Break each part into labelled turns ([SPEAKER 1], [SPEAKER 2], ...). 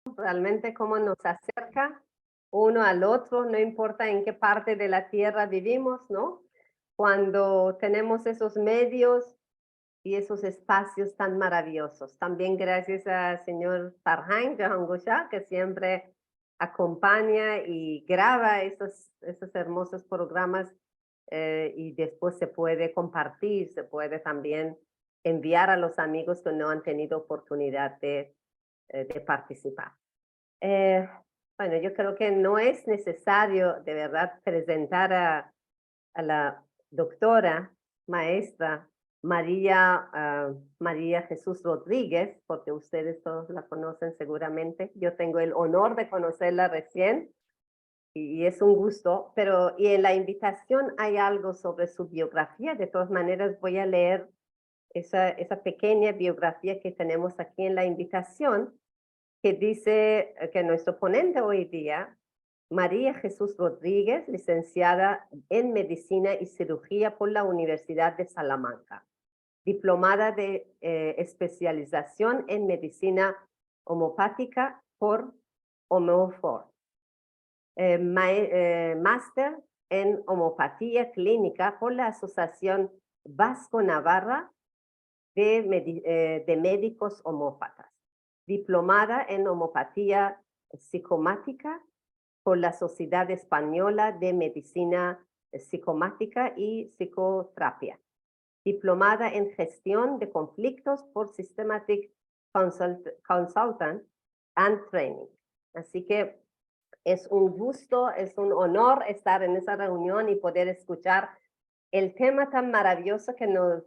[SPEAKER 1] realmente cómo nos acerca uno al otro, no importa en qué parte de la tierra vivimos, ¿no? Cuando tenemos esos medios y esos espacios tan maravillosos. También gracias al señor Farhan Jahangosha, que siempre acompaña y graba esos hermosos programas y después se puede compartir, se puede también enviar a los amigos que no han tenido oportunidad de participar. Eh, bueno, yo creo que no es necesario de verdad presentar a la doctora, maestra María Jesús Rodríguez, porque ustedes todos la conocen seguramente. Yo tengo el honor de conocerla recién y es un gusto, pero y en la invitación hay algo sobre su biografía. De todas maneras, voy a leer esa pequeña biografía que tenemos aquí en la invitación, que dice que nuestro ponente hoy día, María Jesús Rodríguez, licenciada en Medicina y Cirugía por la Universidad de Salamanca, diplomada de especialización en Medicina Homopática por Homeofor, máster en Homopatía Clínica por la Asociación Vasco-Navarra de Médicos Homópatas, diplomada en Homopatía Psicomática por la Sociedad Española de Medicina Psicomática y Psicoterapia, diplomada en Gestión de Conflictos por Systematic Consultant and Training. Así que es un gusto, es un honor estar en esa reunión y poder escuchar el tema tan maravilloso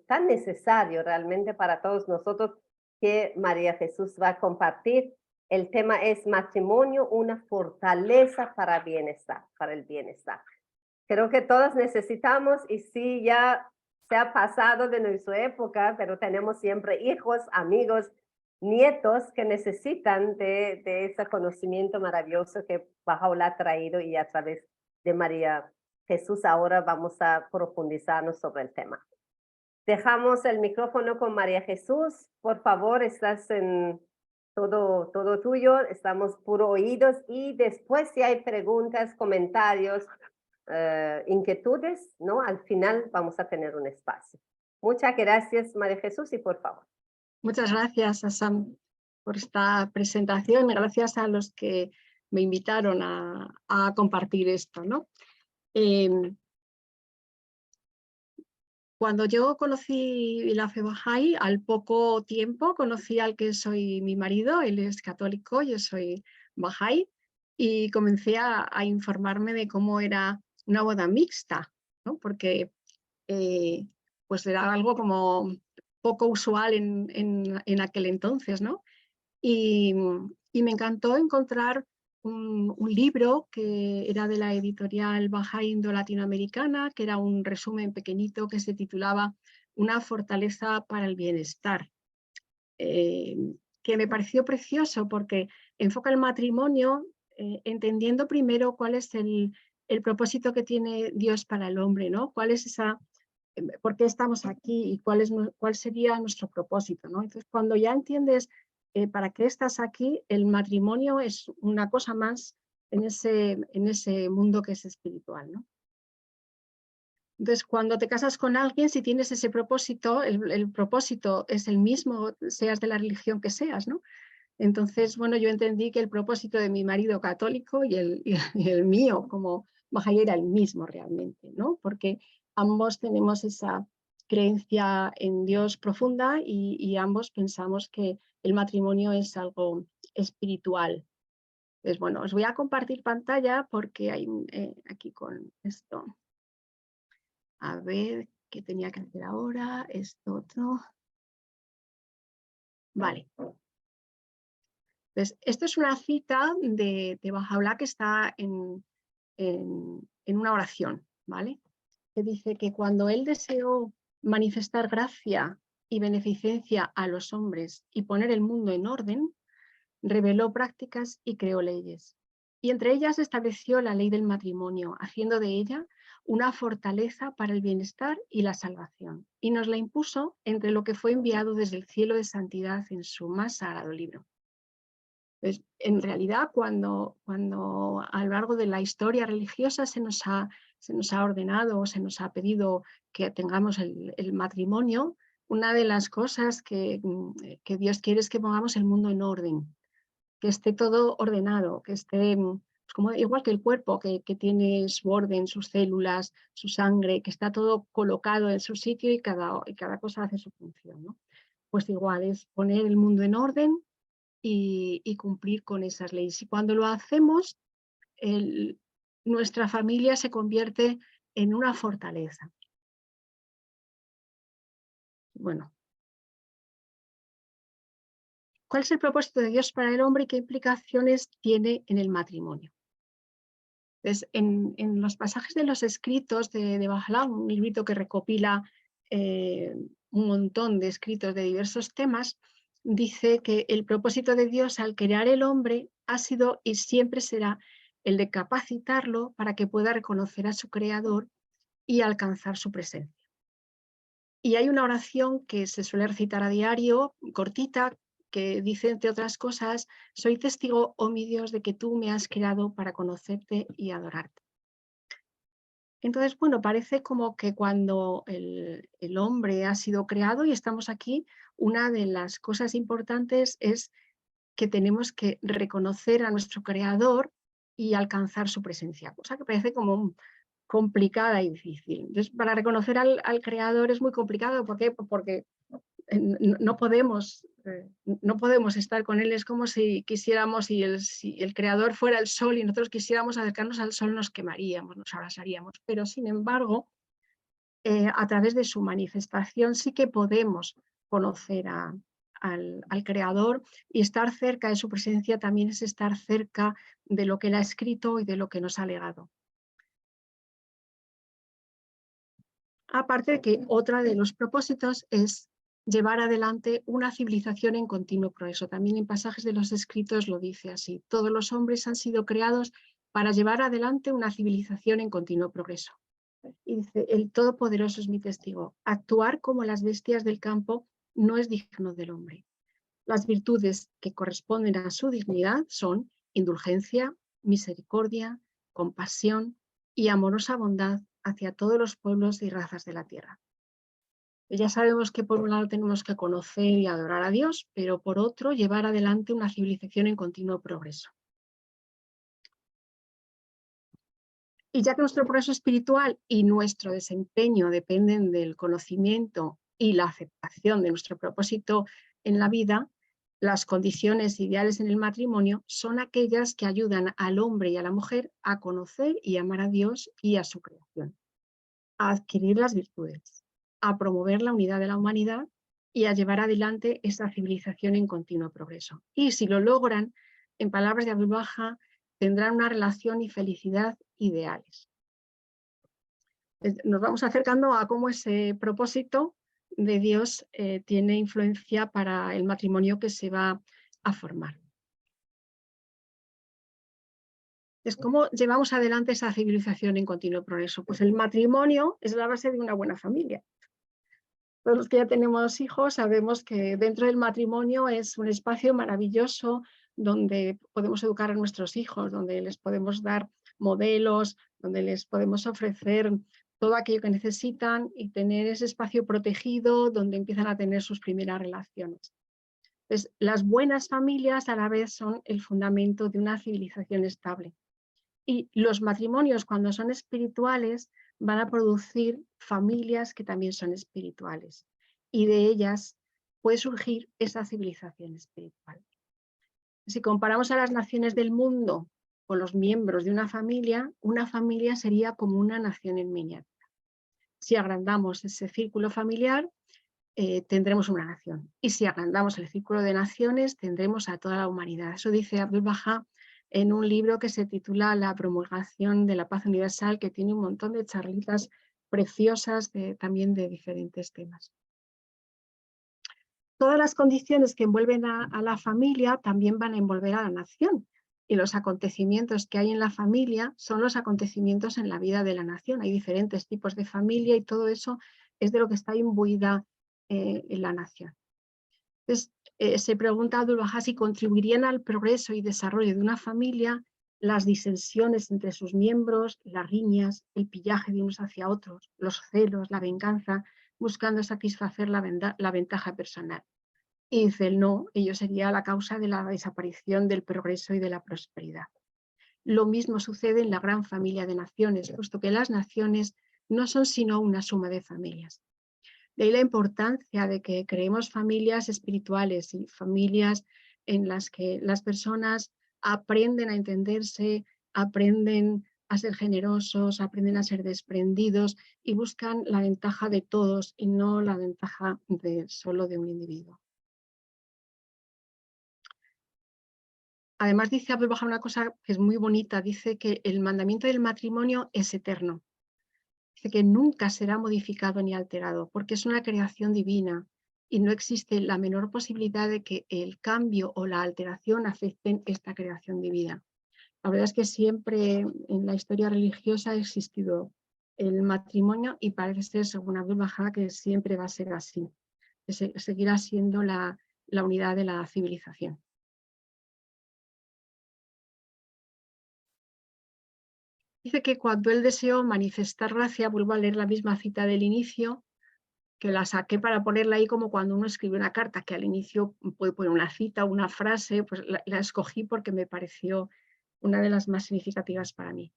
[SPEAKER 1] tan necesario realmente para todos nosotros que María Jesús va a compartir. El tema es matrimonio, una fortaleza para bienestar, para el bienestar. Creo que todos necesitamos, y sí, ya se ha pasado de nuestra época, pero tenemos siempre hijos, amigos, nietos que necesitan de ese conocimiento maravilloso que Bahá'u'lláh ha traído, y a través de María Jesús ahora vamos a profundizarnos sobre el tema. Dejamos el micrófono con María Jesús. Por favor, estás en todo tuyo, estamos puro oídos, y después si hay preguntas, comentarios, inquietudes, ¿no? Al final vamos a tener un espacio. Muchas gracias, María Jesús, y por favor.
[SPEAKER 2] Muchas gracias, Sam, por esta presentación. Gracias a los que me invitaron a compartir esto, ¿no? Cuando yo conocí la fe Bahá'í, al poco tiempo conocí al que soy mi marido. Él es católico, yo soy Bahá'í, y comencé a informarme de cómo era una boda mixta, ¿no? Porque pues era algo como poco usual en aquel entonces, ¿no? Y me encantó encontrar un libro que era de la editorial Bahá'í Indo-Latinoamericana, que era un resumen pequeñito que se titulaba Una fortaleza para el bienestar, que me pareció precioso porque enfoca el matrimonio entendiendo primero cuál es el propósito que tiene Dios para el hombre, ¿no? ¿Cuál es por qué estamos aquí y cuál sería nuestro propósito, ¿no? Entonces, cuando ya entiendes para qué estás aquí, el matrimonio es una cosa más en ese mundo que es espiritual, ¿no? Entonces, cuando te casas con alguien, si tienes ese propósito, el propósito es el mismo, seas de la religión que seas, ¿no? Entonces, bueno, yo entendí que el propósito de mi marido católico y el mío como Bahá'í era el mismo realmente, ¿no? Porque ambos tenemos esa creencia en Dios profunda y ambos pensamos que el matrimonio es algo espiritual. Pues bueno, os voy a compartir pantalla porque hay aquí con esto. A ver, ¿qué tenía que hacer ahora? Esto otro. Vale. Pues esto es una cita de Bahá'u'lláh que está en una oración, ¿vale? Que dice que cuando él deseó manifestar gracia y beneficencia a los hombres y poner el mundo en orden, reveló prácticas y creó leyes. Y entre ellas estableció la ley del matrimonio, haciendo de ella una fortaleza para el bienestar y la salvación. Y nos la impuso entre lo que fue enviado desde el cielo de santidad en su más sagrado libro. Pues, en realidad, cuando a lo largo de la historia religiosa se nos ha ordenado, se nos ha pedido que tengamos el matrimonio, una de las cosas que Dios quiere es que pongamos el mundo en orden, que esté todo ordenado, que esté pues como, igual que el cuerpo, que tiene su orden, sus células, su sangre, que está todo colocado en su sitio y cada cosa hace su función, ¿no? Pues igual es poner el mundo en orden y cumplir con esas leyes. Y cuando lo hacemos, nuestra familia se convierte en una fortaleza. Bueno, ¿cuál es el propósito de Dios para el hombre y qué implicaciones tiene en el matrimonio? Pues en los pasajes de los escritos de Baha'u'lláh, un librito que recopila un montón de escritos de diversos temas, dice que el propósito de Dios al crear el hombre ha sido y siempre será el de capacitarlo para que pueda reconocer a su creador y alcanzar su presencia. Y hay una oración que se suele recitar a diario, cortita, que dice, entre otras cosas, soy testigo, oh mi Dios, de que tú me has creado para conocerte y adorarte. Entonces, bueno, parece como que cuando el hombre ha sido creado y estamos aquí, una de las cosas importantes es que tenemos que reconocer a nuestro creador y alcanzar su presencia, cosa que parece como complicada y difícil. Entonces, para reconocer al creador es muy complicado. ¿Por qué? Porque no podemos estar con él. Es como si quisiéramos, si el creador fuera el sol y nosotros quisiéramos acercarnos al sol, nos quemaríamos, nos abrasaríamos. Pero sin embargo, a través de su manifestación sí que podemos conocer al creador, y estar cerca de su presencia también es estar cerca de lo que él ha escrito y de lo que nos ha legado. Aparte de que otro de los propósitos es llevar adelante una civilización en continuo progreso. También en pasajes de los escritos lo dice así: todos los hombres han sido creados para llevar adelante una civilización en continuo progreso. Y dice, el Todopoderoso es mi testigo, actuar como las bestias del campo no es digno del hombre. Las virtudes que corresponden a su dignidad son indulgencia, misericordia, compasión y amorosa bondad hacia todos los pueblos y razas de la tierra. Ya sabemos que por un lado tenemos que conocer y adorar a Dios, pero por otro llevar adelante una civilización en continuo progreso. Y ya que nuestro progreso espiritual y nuestro desempeño dependen del conocimiento y la aceptación de nuestro propósito en la vida, las condiciones ideales en el matrimonio son aquellas que ayudan al hombre y a la mujer a conocer y amar a Dios y a su creación, a adquirir las virtudes, a promover la unidad de la humanidad y a llevar adelante esa civilización en continuo progreso. Y si lo logran, en palabras de Abdu'l-Bahá, tendrán una relación y felicidad ideales. Nos vamos acercando a cómo ese propósito de Dios tiene influencia para el matrimonio que se va a formar. Es cómo llevamos adelante esa civilización en continuo progreso. Pues el matrimonio es la base de una buena familia. Todos los que ya tenemos hijos sabemos que dentro del matrimonio es un espacio maravilloso donde podemos educar a nuestros hijos, donde les podemos dar modelos, donde les podemos ofrecer todo aquello que necesitan y tener ese espacio protegido donde empiezan a tener sus primeras relaciones. Entonces, las buenas familias a la vez son el fundamento de una civilización estable. Y los matrimonios, cuando son espirituales, van a producir familias que también son espirituales. Y de ellas puede surgir esa civilización espiritual. Si comparamos a las naciones del mundo con los miembros de una familia sería como una nación en miniatura. Si agrandamos ese círculo familiar, tendremos una nación. Y si agrandamos el círculo de naciones, tendremos a toda la humanidad. Eso dice Abdu'l-Bahá en un libro que se titula La promulgación de la paz universal, que tiene un montón de charlitas preciosas también de diferentes temas. Todas las condiciones que envuelven a la familia también van a envolver a la nación. Y los acontecimientos que hay en la familia son los acontecimientos en la vida de la nación. Hay diferentes tipos de familia y todo eso es de lo que está imbuida en la nación. Entonces, Se pregunta a Abdu'l-Bahá si contribuirían al progreso y desarrollo de una familia las disensiones entre sus miembros, las riñas, el pillaje de unos hacia otros, los celos, la venganza, buscando satisfacer la ventaja personal. Y dice el no, ello sería la causa de la desaparición del progreso y de la prosperidad. Lo mismo sucede en la gran familia de naciones, puesto que las naciones no son sino una suma de familias. De ahí la importancia de que creemos familias espirituales y familias en las que las personas aprenden a entenderse, aprenden a ser generosos, aprenden a ser desprendidos y buscan la ventaja de todos y no la ventaja solo de un individuo. Además dice Abdu'l-Bahá una cosa que es muy bonita, dice que el mandamiento del matrimonio es eterno. Dice que nunca será modificado ni alterado, porque es una creación divina y no existe la menor posibilidad de que el cambio o la alteración afecten esta creación divina. La verdad es que siempre en la historia religiosa ha existido el matrimonio y parece ser, según Abdu'l-Bahá, que siempre va a ser así, que seguirá siendo la unidad de la civilización. Dice que cuando él deseó manifestar gracia, vuelvo a leer la misma cita del inicio, que la saqué para ponerla ahí como cuando uno escribe una carta, que al inicio puede poner una cita, una frase, pues la escogí porque me pareció una de las más significativas para mí.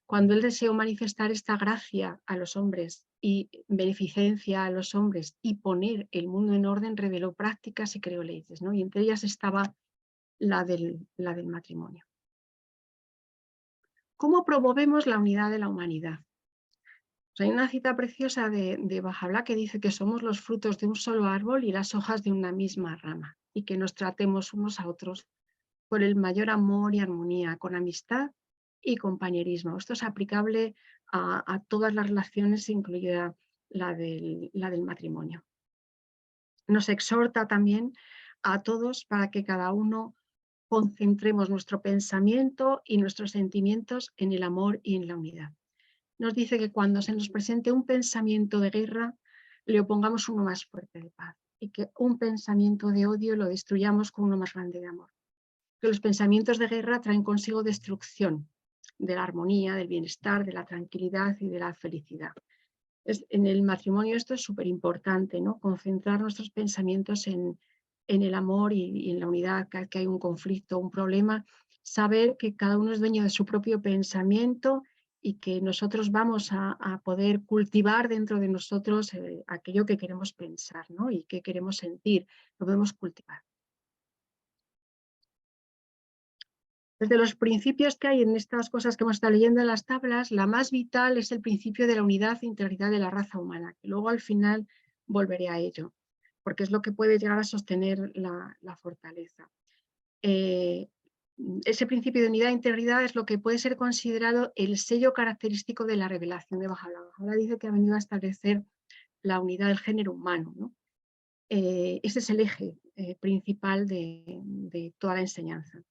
[SPEAKER 2] Cuando él deseó manifestar esta gracia a los hombres y beneficencia a los hombres y poner el mundo en orden, reveló prácticas y creó leyes, ¿no? Y entre ellas estaba la del matrimonio. ¿Cómo promovemos la unidad de la humanidad? Pues hay una cita preciosa de Baha'u'lláh que dice que somos los frutos de un solo árbol y las hojas de una misma rama y que nos tratemos unos a otros con el mayor amor y armonía, con amistad y compañerismo. Esto es aplicable a todas las relaciones, incluida la del matrimonio. Nos exhorta también a todos para que cada uno concentremos nuestro pensamiento y nuestros sentimientos en el amor y en la unidad. Nos dice que cuando se nos presente un pensamiento de guerra, le opongamos uno más fuerte de paz y que un pensamiento de odio lo destruyamos con uno más grande de amor. Que los pensamientos de guerra traen consigo destrucción de la armonía, del bienestar, de la tranquilidad y de la felicidad. En el matrimonio esto es súper importante, ¿no? Concentrar nuestros pensamientos en el amor y en la unidad. Cada vez que hay un conflicto, un problema, saber que cada uno es dueño de su propio pensamiento y que nosotros vamos a poder cultivar dentro de nosotros aquello que queremos pensar, ¿no? Y que queremos sentir, lo podemos cultivar. Desde los principios que hay en estas cosas que hemos estado leyendo en las tablas, la más vital es el principio de la unidad e integridad de la raza humana, que luego al final volveré a ello, porque es lo que puede llegar a sostener la fortaleza. Ese principio de unidad e integridad es lo que puede ser considerado el sello característico de la revelación de Baha'u'lláh. Baha'u'lláh dice que ha venido a establecer la unidad del género humano, ¿no? Ese es el eje principal de toda la enseñanza.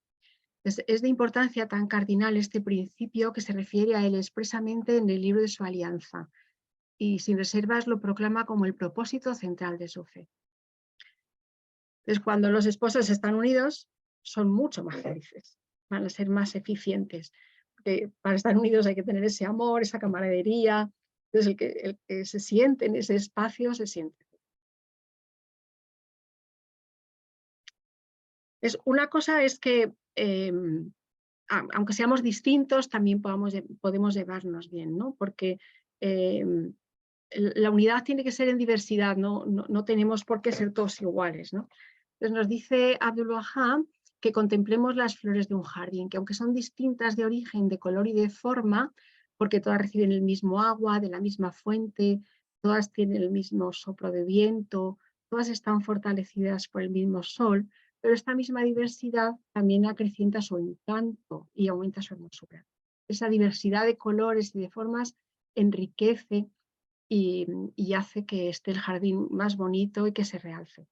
[SPEAKER 2] Es de importancia tan cardinal este principio que se refiere a él expresamente en el libro de su alianza y sin reservas lo proclama como el propósito central de su fe. Entonces, cuando los esposos están unidos, son mucho más felices, van a ser más eficientes. Porque para estar unidos hay que tener ese amor, esa camaradería. Entonces, el que se siente en ese espacio se siente. Una cosa es que aunque seamos distintos, también podemos llevarnos bien, ¿no? Porque la unidad tiene que ser en diversidad, no tenemos por qué ser todos iguales, ¿no? Entonces nos dice Abdu'l-Bahá que contemplemos las flores de un jardín, que aunque son distintas de origen, de color y de forma, porque todas reciben el mismo agua, de la misma fuente, todas tienen el mismo soplo de viento, todas están fortalecidas por el mismo sol, pero esta misma diversidad también acrecienta su encanto y aumenta su hermosura. Esa diversidad de colores y de formas enriquece y hace que esté el jardín más bonito y que se realce.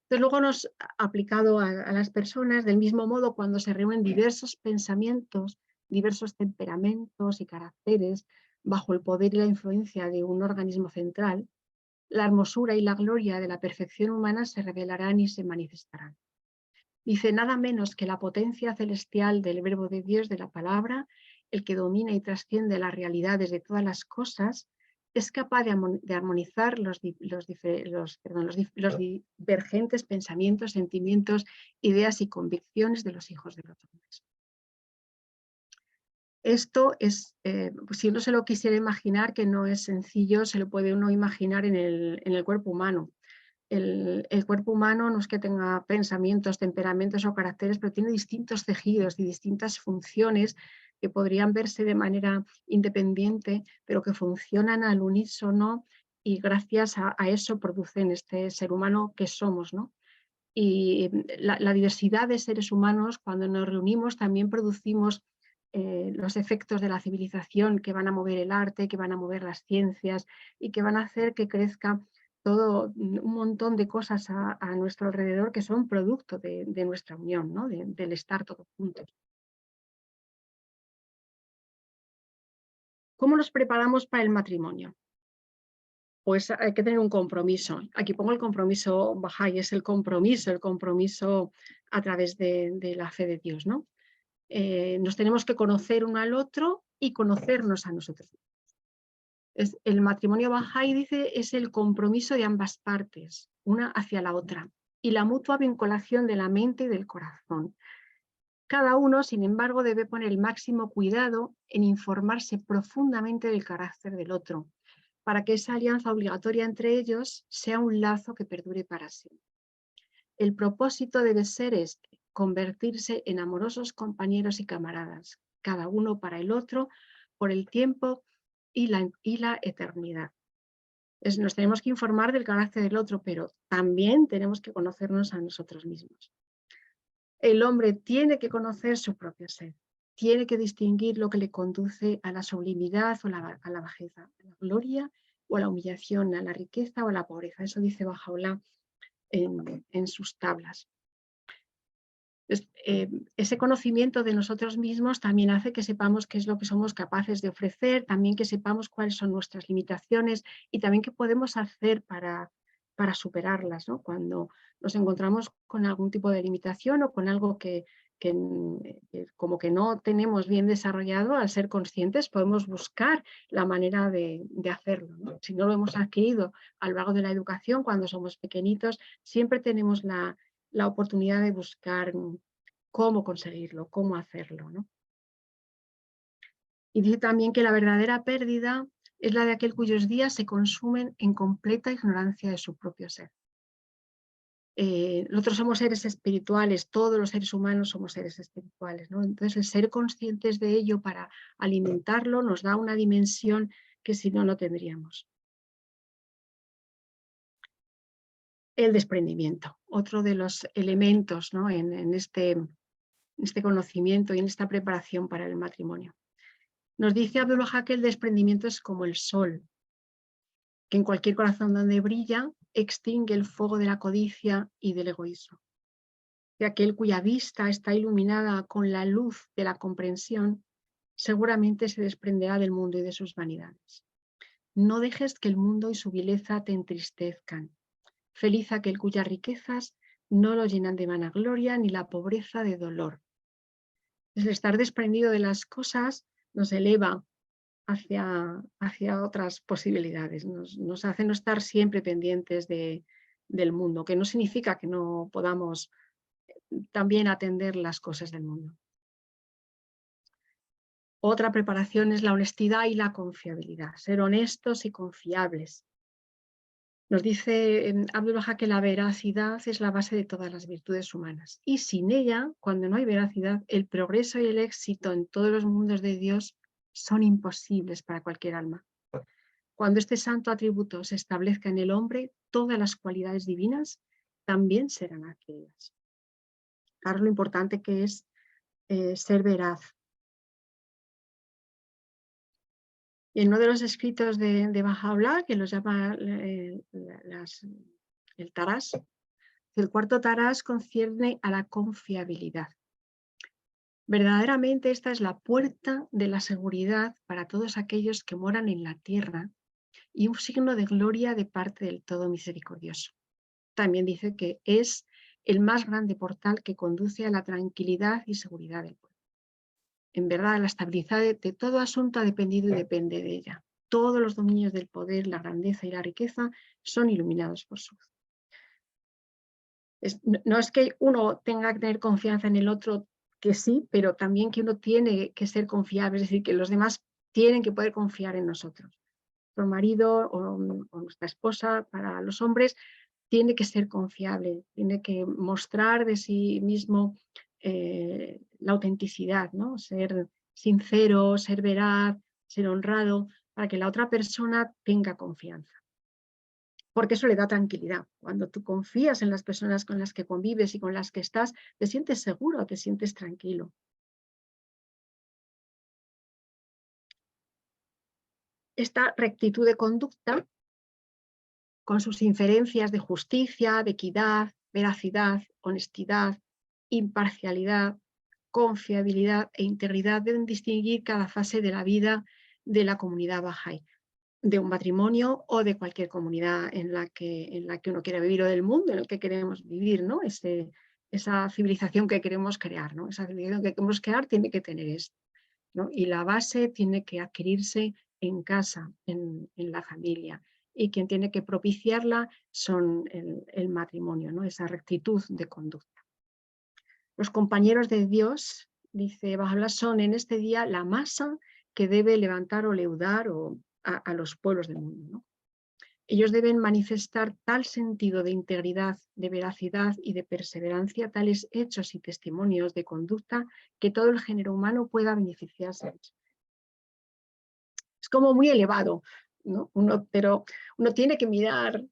[SPEAKER 2] Entonces, luego nos ha aplicado a las personas, del mismo modo, cuando se reúnen diversos pensamientos, diversos temperamentos y caracteres bajo el poder y la influencia de un organismo central, la hermosura y la gloria de la perfección humana se revelarán y se manifestarán. Dice, nada menos que la potencia celestial del Verbo de Dios, de la palabra, el que domina y trasciende las realidades de todas las cosas, es capaz de armonizar los divergentes pensamientos, sentimientos, ideas y convicciones de los hijos de los hombres. Esto es, si uno se lo quisiera imaginar, que no es sencillo, se lo puede uno imaginar en el cuerpo humano. El cuerpo humano no es que tenga pensamientos, temperamentos o caracteres, pero tiene distintos tejidos y distintas funciones que podrían verse de manera independiente, pero que funcionan al unísono y gracias a eso producen este ser humano que somos, ¿no? Y la diversidad de seres humanos, cuando nos reunimos, también producimos los efectos de la civilización que van a mover el arte, que van a mover las ciencias y que van a hacer que crezca todo un montón de cosas a nuestro alrededor que son producto de nuestra unión, ¿no? Del estar todos juntos. ¿Cómo nos preparamos para el matrimonio? Pues hay que tener un compromiso. Aquí pongo el compromiso Bahá'í, es el compromiso a través de la fe de Dios, ¿no? Nos tenemos que conocer uno al otro y conocernos a nosotros. El matrimonio Bahá'í, dice, es el compromiso de ambas partes, una hacia la otra, y la mutua vinculación de la mente y del corazón. Cada uno, sin embargo, debe poner el máximo cuidado en informarse profundamente del carácter del otro, para que esa alianza obligatoria entre ellos sea un lazo que perdure para siempre. El propósito debe ser este, convertirse en amorosos compañeros y camaradas, cada uno para el otro, por el tiempo y la eternidad. Nos tenemos que informar del carácter del otro, pero también tenemos que conocernos a nosotros mismos. El hombre tiene que conocer su propio ser, tiene que distinguir lo que le conduce a la sublimidad o a la bajeza, a la gloria o a la humillación, a la riqueza o a la pobreza. Eso dice Bahá'u'lláh en sus tablas. Ese conocimiento de nosotros mismos también hace que sepamos qué es lo que somos capaces de ofrecer, también que sepamos cuáles son nuestras limitaciones y también qué podemos hacer para superarlas, ¿no? Cuando nos encontramos con algún tipo de limitación o con algo que como que no tenemos bien desarrollado, al ser conscientes podemos buscar la manera de hacerlo, ¿no? Si no lo hemos adquirido a lo largo de la educación, cuando somos pequeñitos, siempre tenemos la oportunidad de buscar cómo conseguirlo, cómo hacerlo, ¿no? Y dice también que la verdadera pérdida es la de aquel cuyos días se consumen en completa ignorancia de su propio ser. Nosotros somos seres espirituales, todos los seres humanos somos seres espirituales, ¿no? Entonces el ser conscientes de ello para alimentarlo nos da una dimensión que si no, no tendríamos. El desprendimiento, otro de los elementos, ¿no? en este conocimiento y en esta preparación para el matrimonio. Nos dice Abdul Baha que el desprendimiento es como el sol, que en cualquier corazón donde brilla extingue el fuego de la codicia y del egoísmo. Que aquel cuya vista está iluminada con la luz de la comprensión seguramente se desprenderá del mundo y de sus vanidades. No dejes que el mundo y su vileza te entristezcan. Feliz aquel cuyas riquezas no lo llenan de vanagloria ni la pobreza de dolor. El estar desprendido de las cosas nos eleva hacia otras posibilidades, nos hace no estar siempre pendientes del mundo, que no significa que no podamos también atender las cosas del mundo. Otra preparación es la honestidad y la confiabilidad, ser honestos y confiables. Nos dice Abdul Baha que la veracidad es la base de todas las virtudes humanas y sin ella, cuando no hay veracidad, el progreso y el éxito en todos los mundos de Dios son imposibles para cualquier alma. Cuando este santo atributo se establezca en el hombre, todas las cualidades divinas también serán adquiridas. Claro, lo importante que es ser veraz. Y en uno de los escritos de Bahá'u'lláh, que los llama el Tarás, el cuarto Tarás concierne a la confiabilidad. Verdaderamente esta es la puerta de la seguridad para todos aquellos que moran en la tierra y un signo de gloria de parte del Todo Misericordioso. También dice que es el más grande portal que conduce a la tranquilidad y seguridad del pueblo. En verdad, la estabilidad de todo asunto ha dependido y depende de ella. Todos los dominios del poder, la grandeza y la riqueza son iluminados por su luz. No es que uno tenga que tener confianza en el otro, que sí, pero también que uno tiene que ser confiable, es decir, que los demás tienen que poder confiar en nosotros. Nuestro marido o nuestra esposa, para los hombres, tiene que ser confiable, tiene que mostrar de sí mismo la autenticidad, ¿no? Ser sincero, ser veraz, ser honrado, para que la otra persona tenga confianza. Porque eso le da tranquilidad. Cuando tú confías en las personas con las que convives y con las que estás, te sientes seguro, te sientes tranquilo. Esta rectitud de conducta, con sus inferencias de justicia, de equidad, veracidad, honestidad, imparcialidad, confiabilidad e integridad, deben distinguir cada fase de la vida de la comunidad Bahá'í, de un matrimonio o de cualquier comunidad en la que uno quiera vivir, o del mundo en el que queremos vivir, ¿no? Esa civilización que queremos crear, ¿no? Esa civilización que queremos crear tiene que tener esto, ¿no? Y la base tiene que adquirirse en casa, en la familia. Y quien tiene que propiciarla son el matrimonio, ¿no? Esa rectitud de conducta. Los compañeros de Dios, dice Baha'u'lláh, son en este día la masa que debe levantar o leudar a los pueblos del mundo, ¿no? Ellos deben manifestar tal sentido de integridad, de veracidad y de perseverancia, tales hechos y testimonios de conducta, que todo el género humano pueda beneficiarse. Es como muy elevado, ¿no? Pero uno tiene que mirar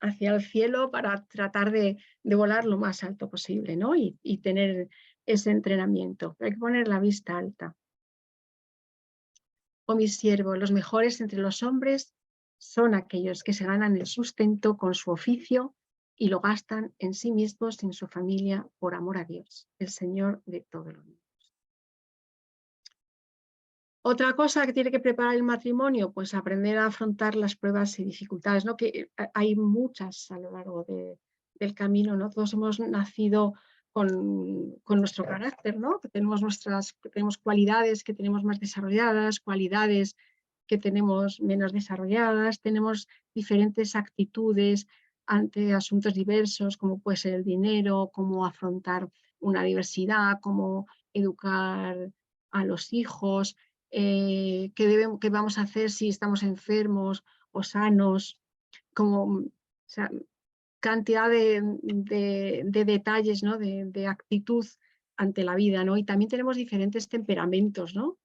[SPEAKER 2] hacia el cielo para tratar de volar lo más alto posible, ¿no? Y tener ese entrenamiento. Hay que poner la vista alta. Oh mis siervos, los mejores entre los hombres son aquellos que se ganan el sustento con su oficio y lo gastan en sí mismos y en su familia por amor a Dios, el Señor de todo el mundo. Otra cosa que tiene que preparar el matrimonio, pues aprender a afrontar las pruebas y dificultades, ¿no? Que hay muchas a lo largo del camino, ¿no? Todos hemos nacido con nuestro carácter, ¿no? Que tenemos cualidades que tenemos más desarrolladas, cualidades que tenemos menos desarrolladas, tenemos diferentes actitudes ante asuntos diversos, como puede ser el dinero, cómo afrontar una diversidad, cómo educar a los hijos, qué vamos a hacer si estamos enfermos o sanos, como, o sea, cantidad de detalles, ¿no? de actitud ante la vida, ¿no? Y también tenemos diferentes temperamentos, ¿no?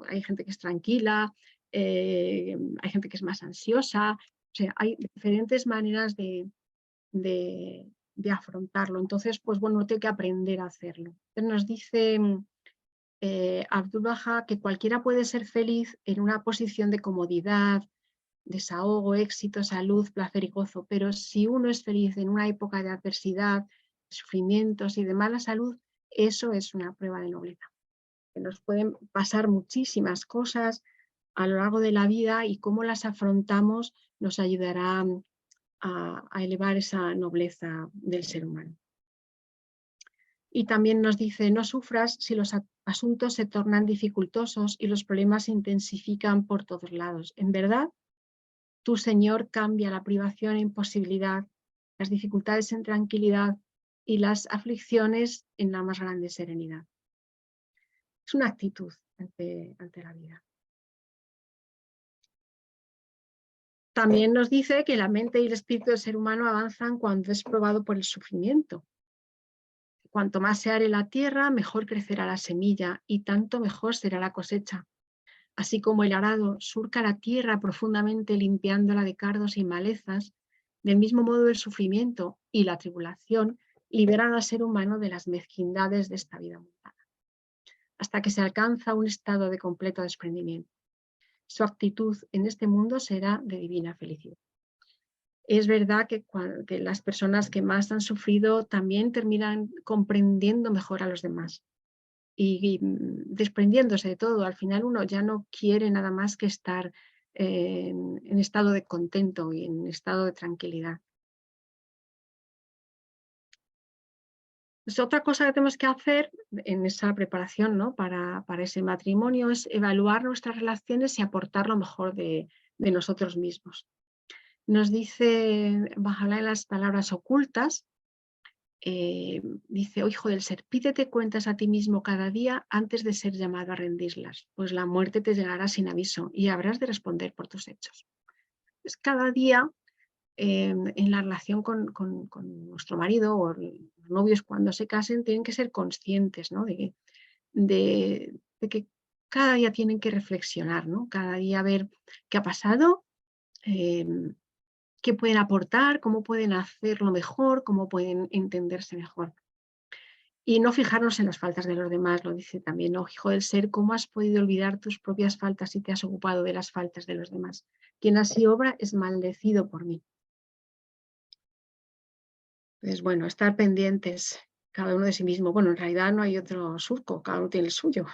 [SPEAKER 2] Hay gente que es tranquila, hay gente que es más ansiosa, o sea, hay diferentes maneras de afrontarlo. Entonces, pues bueno, tengo que aprender a hacerlo. Entonces nos dice Abdu'l-Bahá que cualquiera puede ser feliz en una posición de comodidad, desahogo, éxito, salud, placer y gozo, pero si uno es feliz en una época de adversidad, sufrimientos y de mala salud, eso es una prueba de nobleza. Que nos pueden pasar muchísimas cosas a lo largo de la vida y cómo las afrontamos nos ayudará a elevar esa nobleza del ser humano. Y también nos dice, no sufras si los asuntos se tornan dificultosos y los problemas se intensifican por todos lados. En verdad, tu Señor cambia la privación en posibilidad, las dificultades en tranquilidad y las aflicciones en la más grande serenidad. Es una actitud ante la vida. También nos dice que la mente y el espíritu del ser humano avanzan cuando es probado por el sufrimiento. Cuanto más se are la tierra, mejor crecerá la semilla y tanto mejor será la cosecha. Así como el arado surca la tierra profundamente limpiándola de cardos y malezas, del mismo modo el sufrimiento y la tribulación liberan al ser humano de las mezquindades de esta vida mundana, hasta que se alcanza un estado de completo desprendimiento. Su actitud en este mundo será de divina felicidad. Es verdad que las personas que más han sufrido también terminan comprendiendo mejor a los demás y desprendiéndose de todo. Al final uno ya no quiere nada más que estar en estado de contento y en estado de tranquilidad. Pues otra cosa que tenemos que hacer en esa preparación, ¿no? para ese matrimonio es evaluar nuestras relaciones y aportar lo mejor de nosotros mismos. Nos dice Baha'u'lláh en las palabras ocultas, dice: oh hijo del ser, pídete cuentas a ti mismo cada día antes de ser llamado a rendirlas, pues la muerte te llegará sin aviso y habrás de responder por tus hechos. Pues cada día en la relación con nuestro marido o los novios cuando se casen tienen que ser conscientes, ¿no? de que cada día tienen que reflexionar, ¿no? Cada día ver qué ha pasado, qué pueden aportar, cómo pueden hacerlo mejor, cómo pueden entenderse mejor. Y no fijarnos en las faltas de los demás, lo dice también, ¿no? Hijo del ser, ¿cómo has podido olvidar tus propias faltas si te has ocupado de las faltas de los demás? Quien así obra es maldecido por mí. Pues bueno, estar pendientes cada uno de sí mismo. Bueno, en realidad no hay otro surco, cada uno tiene el suyo.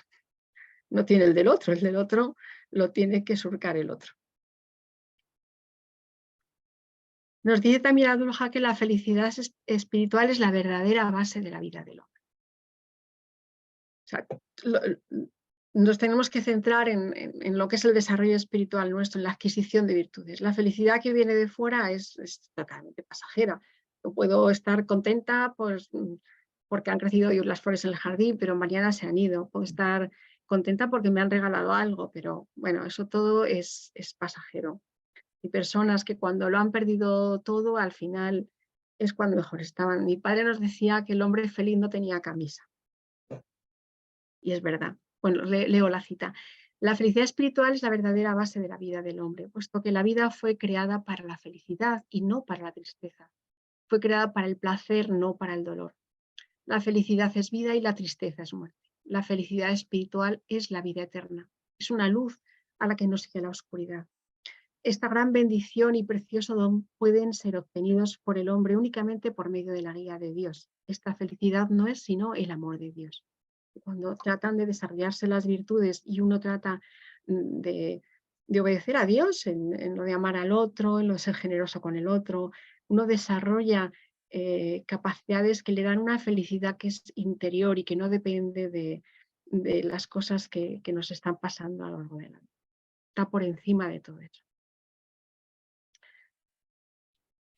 [SPEAKER 2] No tiene el del otro lo tiene que surcar el otro. Nos dice también Abdul-Wahab que la felicidad espiritual es la verdadera base de la vida del hombre. O sea, nos tenemos que centrar en lo que es el desarrollo espiritual nuestro, en la adquisición de virtudes. La felicidad que viene de fuera es totalmente pasajera. Yo puedo estar contenta pues, porque han crecido hoy las flores en el jardín, pero mañana se han ido. Puedo estar contenta porque me han regalado algo, pero bueno, eso todo es pasajero. Y personas que cuando lo han perdido todo, al final es cuando mejor estaban. Mi padre nos decía que el hombre feliz no tenía camisa. Y es verdad. Bueno, leo la cita. La felicidad espiritual es la verdadera base de la vida del hombre, puesto que la vida fue creada para la felicidad y no para la tristeza. Fue creada para el placer, no para el dolor. La felicidad es vida y la tristeza es muerte. La felicidad espiritual es la vida eterna. Es una luz a la que no sigue la oscuridad. Esta gran bendición y precioso don pueden ser obtenidos por el hombre únicamente por medio de la guía de Dios. Esta felicidad no es sino el amor de Dios. Cuando tratan de desarrollarse las virtudes y uno trata de obedecer a Dios en lo de amar al otro, en lo de ser generoso con el otro, uno desarrolla capacidades que le dan una felicidad que es interior y que no depende de las cosas que nos están pasando a lo largo de la vida. Está por encima de todo eso.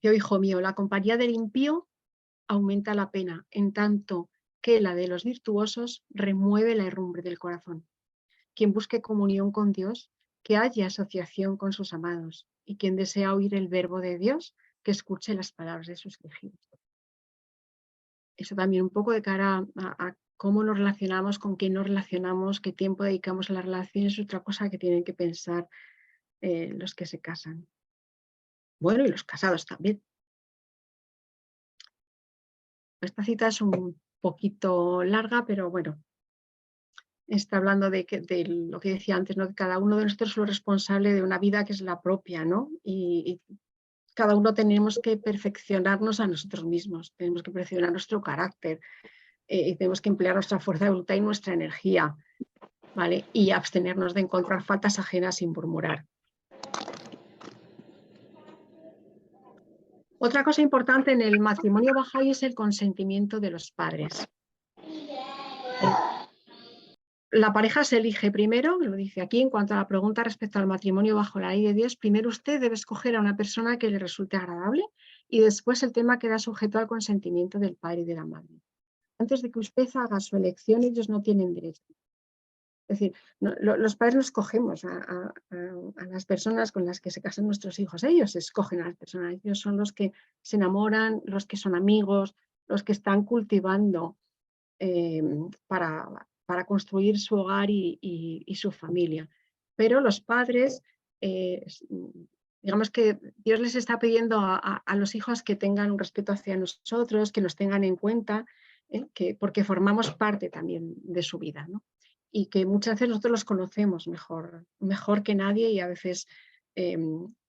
[SPEAKER 2] Yo, hijo mío, la compañía del impío aumenta la pena, en tanto que la de los virtuosos remueve la herrumbre del corazón. Quien busque comunión con Dios, que haya asociación con sus amados, y quien desea oír el verbo de Dios, que escuche las palabras de sus elegidos. Eso también un poco de cara a cómo nos relacionamos, con quién nos relacionamos, qué tiempo dedicamos a las relaciones, es otra cosa que tienen que pensar los que se casan. Bueno, y los casados también. Esta cita es un poquito larga, pero bueno, está hablando de lo que decía antes, ¿no? Que cada uno de nosotros es lo responsable de una vida que es la propia, ¿no? Y cada uno tenemos que perfeccionarnos a nosotros mismos, tenemos que perfeccionar nuestro carácter, y tenemos que emplear nuestra fuerza de voluntad y nuestra energía, ¿vale? Y abstenernos de encontrar faltas ajenas sin murmurar. Otra cosa importante en el matrimonio bahá'í es el consentimiento de los padres. La pareja se elige primero, lo dice aquí, en cuanto a la pregunta respecto al matrimonio bajo la ley de Dios, primero usted debe escoger a una persona que le resulte agradable y después el tema queda sujeto al consentimiento del padre y de la madre. Antes de que usted haga su elección, ellos no tienen derecho. Es decir, los padres no escogemos a las personas con las que se casan nuestros hijos, ellos escogen a las personas, ellos son los que se enamoran, los que son amigos, los que están cultivando para construir su hogar y su familia. Pero los padres, digamos que Dios les está pidiendo a los hijos que tengan un respeto hacia nosotros, que nos tengan en cuenta, porque formamos parte también de su vida, ¿no? Y que muchas veces nosotros los conocemos mejor que nadie y a veces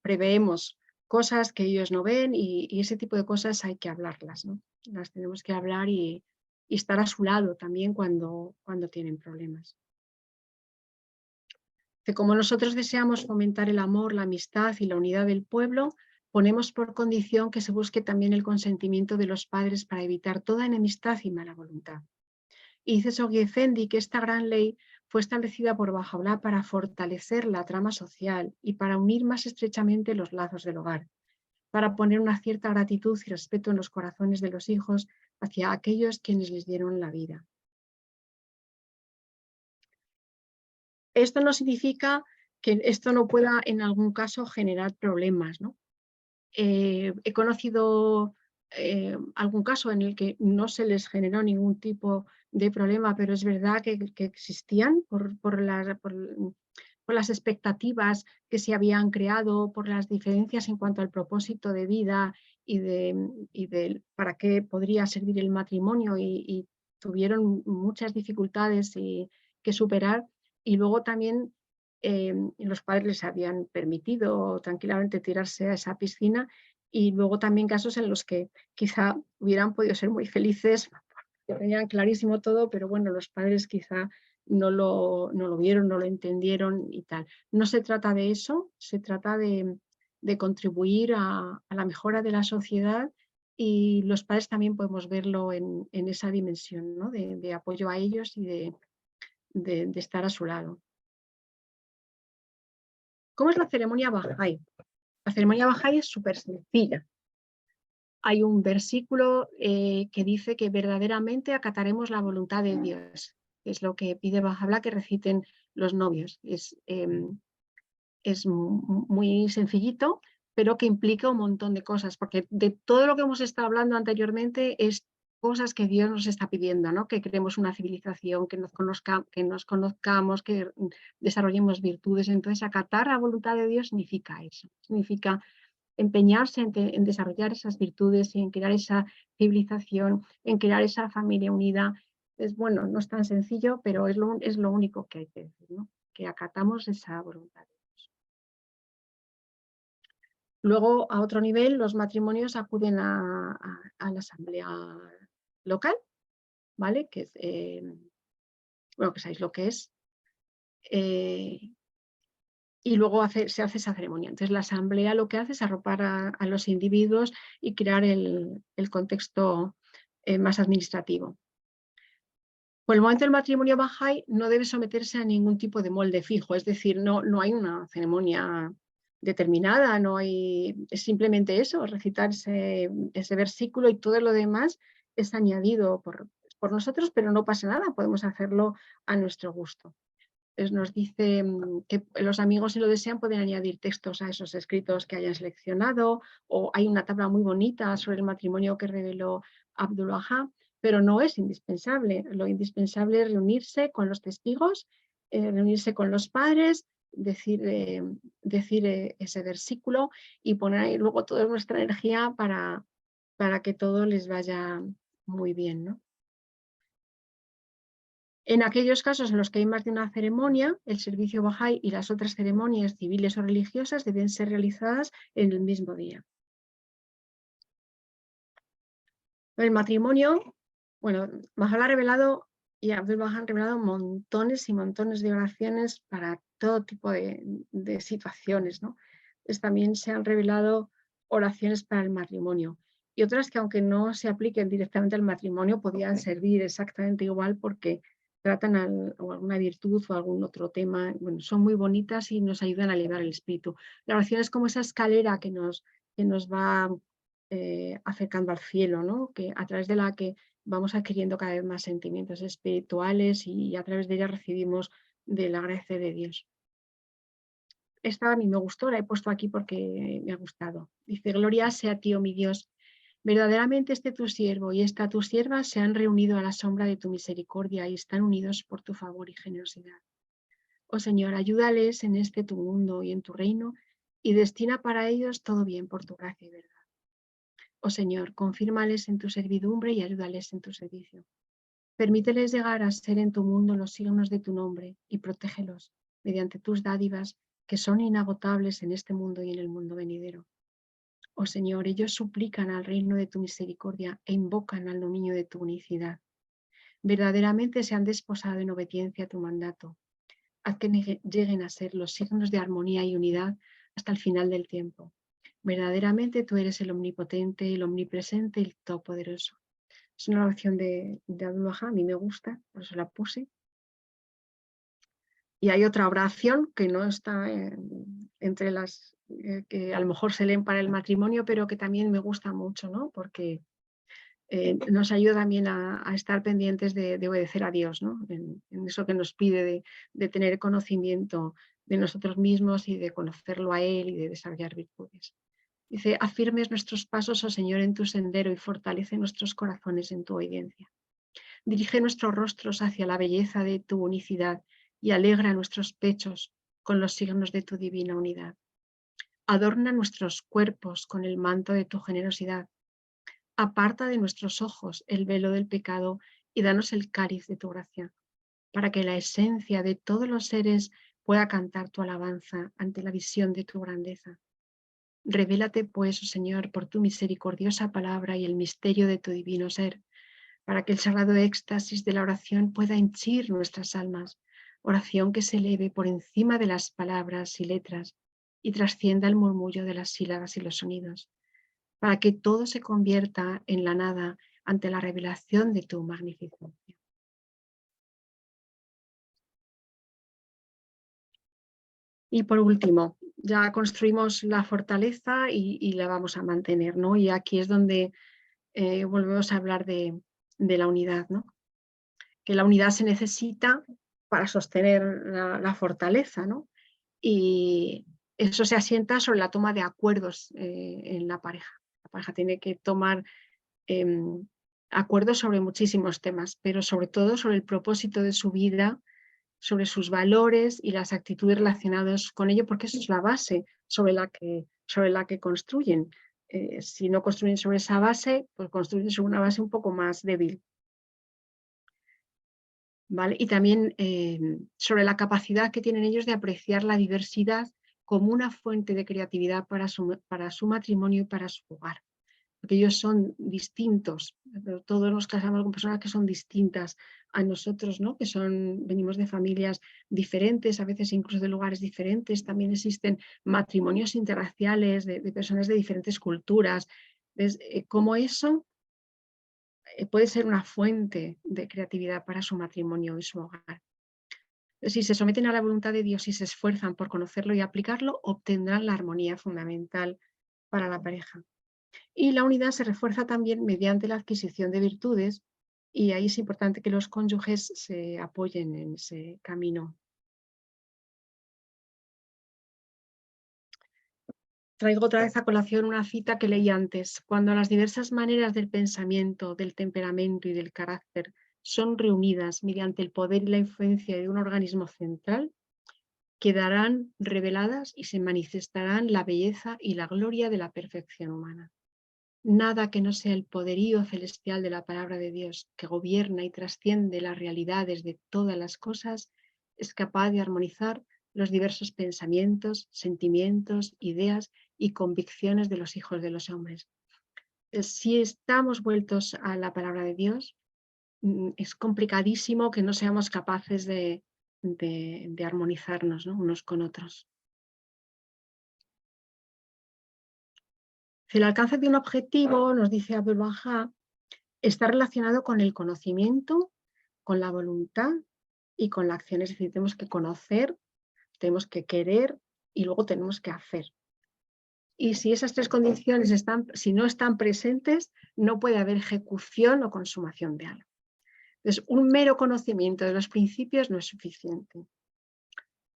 [SPEAKER 2] preveemos cosas que ellos no ven y ese tipo de cosas hay que hablarlas, ¿no? Las tenemos que hablar y estar a su lado también cuando tienen problemas. que como nosotros deseamos fomentar el amor, la amistad y la unidad del pueblo, ponemos por condición que se busque también el consentimiento de los padres para evitar toda enemistad y mala voluntad. Y dice Shoghi Effendi que esta gran ley fue establecida por Bahá'u'lláh para fortalecer la trama social y para unir más estrechamente los lazos del hogar, para poner una cierta gratitud y respeto en los corazones de los hijos hacia aquellos quienes les dieron la vida. Esto no significa que esto no pueda en algún caso generar problemas, ¿no? He conocido algún caso en el que no se les generó ningún tipo de problema, pero es verdad que existían por las expectativas que se habían creado, por las diferencias en cuanto al propósito de vida y de para qué podría servir el matrimonio y tuvieron muchas dificultades que superar. Y luego también los padres les habían permitido tranquilamente tirarse a esa piscina, y luego también casos en los que quizá hubieran podido ser muy felices, que tenían clarísimo todo, pero bueno, los padres quizá no lo vieron, no lo entendieron y tal. No se trata de eso, se trata de contribuir a la mejora de la sociedad, y los padres también podemos verlo en esa dimensión, ¿no? de apoyo a ellos y de estar a su lado. ¿Cómo es la ceremonia Bahá'í? La ceremonia Bahá'í es súper sencilla. Hay un versículo que dice que verdaderamente acataremos la voluntad de Dios. Es lo que pide Bahá'u'lláh que reciten los novios. Es muy sencillito, pero que implica un montón de cosas, porque de todo lo que hemos estado hablando anteriormente es cosas que Dios nos está pidiendo, ¿no? Que creemos una civilización, que nos conozcamos, que desarrollemos virtudes. Entonces, acatar la voluntad de Dios significa eso, significa empeñarse en desarrollar esas virtudes y en crear esa civilización, en crear esa familia unida. Bueno, no es tan sencillo, pero es lo único que hay que decir, ¿no? Que acatamos esa voluntad. Luego, a otro nivel, los matrimonios acuden a la asamblea local, ¿vale? Que es, bueno, que sabéis lo que es. Y luego se hace esa ceremonia. Entonces, la asamblea lo que hace es arropar a los individuos y crear el contexto más administrativo. Por el momento, el matrimonio Bahá'í no debe someterse a ningún tipo de molde fijo, es decir, no hay una ceremonia determinada, es simplemente eso, recitar ese versículo, y todo lo demás es añadido por nosotros, pero no pasa nada, podemos hacerlo a nuestro gusto. Nos dice que los amigos, si lo desean, pueden añadir textos a esos escritos que hayan seleccionado, o hay una tabla muy bonita sobre el matrimonio que reveló Abdul Wahab, pero no es indispensable. Lo indispensable es reunirse con los testigos, reunirse con los padres, decir ese versículo y poner ahí luego toda nuestra energía para que todo les vaya muy bien, ¿no? En aquellos casos en los que hay más de una ceremonia, el servicio Bahá'í y las otras ceremonias civiles o religiosas deben ser realizadas en el mismo día. El matrimonio, bueno, Bahá'u'lláh ha revelado y Abdul Wahab han revelado montones y montones de oraciones para todo tipo de situaciones, ¿no? Pues también se han revelado oraciones para el matrimonio, y otras que, aunque no se apliquen directamente al matrimonio, podían servir exactamente igual porque tratan o alguna virtud o algún otro tema. Bueno, son muy bonitas y nos ayudan a elevar el espíritu. La oración es como esa escalera que nos va acercando al cielo, ¿no? Que a través de la que vamos adquiriendo cada vez más sentimientos espirituales, y a través de ella recibimos de la gracia de Dios. Esta a mí me gustó, la he puesto aquí porque me ha gustado. Dice: Gloria sea a ti, oh mi Dios. Verdaderamente tu siervo y esta tu sierva se han reunido a la sombra de tu misericordia y están unidos por tu favor y generosidad. Oh Señor, ayúdales en tu mundo y en tu reino, y destina para ellos todo bien por tu gracia y verdad. Oh Señor, confírmales en tu servidumbre y ayúdales en tu servicio. Permíteles llegar a ser en tu mundo los signos de tu nombre y protégelos mediante tus dádivas, que son inagotables en este mundo y en el mundo venidero. Oh Señor, ellos suplican al reino de tu misericordia e invocan al dominio de tu unicidad. Verdaderamente se han desposado en obediencia a tu mandato. haz que lleguen a ser los signos de armonía y unidad hasta el final del tiempo. Verdaderamente tú eres el omnipotente, el omnipresente, el todopoderoso. Es una oración de Abdul Wahab, a mí me gusta, por eso la puse. Y hay otra oración que no está entre las que a lo mejor se leen para el matrimonio, pero que también me gusta mucho, ¿no? Porque nos ayuda también a estar pendientes de obedecer a Dios, ¿no? En eso que nos pide de tener conocimiento de nosotros mismos y de conocerlo a Él y de desarrollar virtudes. Dice, afirmes nuestros pasos, oh Señor, en tu sendero y fortalece nuestros corazones en tu obediencia. Dirige nuestros rostros hacia la belleza de tu unicidad y alegra nuestros pechos con los signos de tu divina unidad. Adorna nuestros cuerpos con el manto de tu generosidad. Aparta de nuestros ojos el velo del pecado y danos el cáliz de tu gracia, para que la esencia de todos los seres pueda cantar tu alabanza ante la visión de tu grandeza. Revélate, pues, oh Señor, por tu misericordiosa palabra y el misterio de tu divino ser, para que el sagrado éxtasis de la oración pueda henchir nuestras almas, oración que se eleve por encima de las palabras y letras y trascienda el murmullo de las sílabas y los sonidos, para que todo se convierta en la nada ante la revelación de tu magnificencia. Y por último, ya construimos la fortaleza y la vamos a mantener, ¿no? Y aquí es donde volvemos a hablar de la unidad, ¿no? Que la unidad se necesita para sostener la fortaleza, ¿no? Y eso se asienta sobre la toma de acuerdos en la pareja. La pareja tiene que tomar acuerdos sobre muchísimos temas, pero sobre todo sobre el propósito de su vida, sobre sus valores y las actitudes relacionadas con ello, porque eso es la base sobre la que construyen. Si no construyen sobre esa base, pues construyen sobre una base un poco más débil. ¿Vale? Y también sobre la capacidad que tienen ellos de apreciar la diversidad como una fuente de creatividad para su matrimonio y para su hogar. Porque ellos son distintos, todos nos casamos con personas que son distintas a nosotros, ¿no? Que venimos de familias diferentes, a veces incluso de lugares diferentes, también existen matrimonios interraciales de personas de diferentes culturas. Entonces, como eso puede ser una fuente de creatividad para su matrimonio y su hogar. Si se someten a la voluntad de Dios y se esfuerzan por conocerlo y aplicarlo, obtendrán la armonía fundamental para la pareja. Y la unidad se refuerza también mediante la adquisición de virtudes, y ahí es importante que los cónyuges se apoyen en ese camino. Traigo otra vez a colación una cita que leí antes. Cuando las diversas maneras del pensamiento, del temperamento y del carácter son reunidas mediante el poder y la influencia de un organismo central, quedarán reveladas y se manifestarán la belleza y la gloria de la perfección humana. Nada que no sea el poderío celestial de la palabra de Dios, que gobierna y trasciende las realidades de todas las cosas, es capaz de armonizar los diversos pensamientos, sentimientos, ideas y convicciones de los hijos de los hombres. Si estamos vueltos a la palabra de Dios, es complicadísimo que no seamos capaces de armonizarnos, ¿no? Unos con otros. Si el alcance de un objetivo, nos dice Abdul Wahab, está relacionado con el conocimiento, con la voluntad y con la acción. Es decir, tenemos que conocer, tenemos que querer y luego tenemos que hacer. Y si esas tres condiciones si no están presentes, no puede haber ejecución o consumación de algo. Entonces, un mero conocimiento de los principios no es suficiente.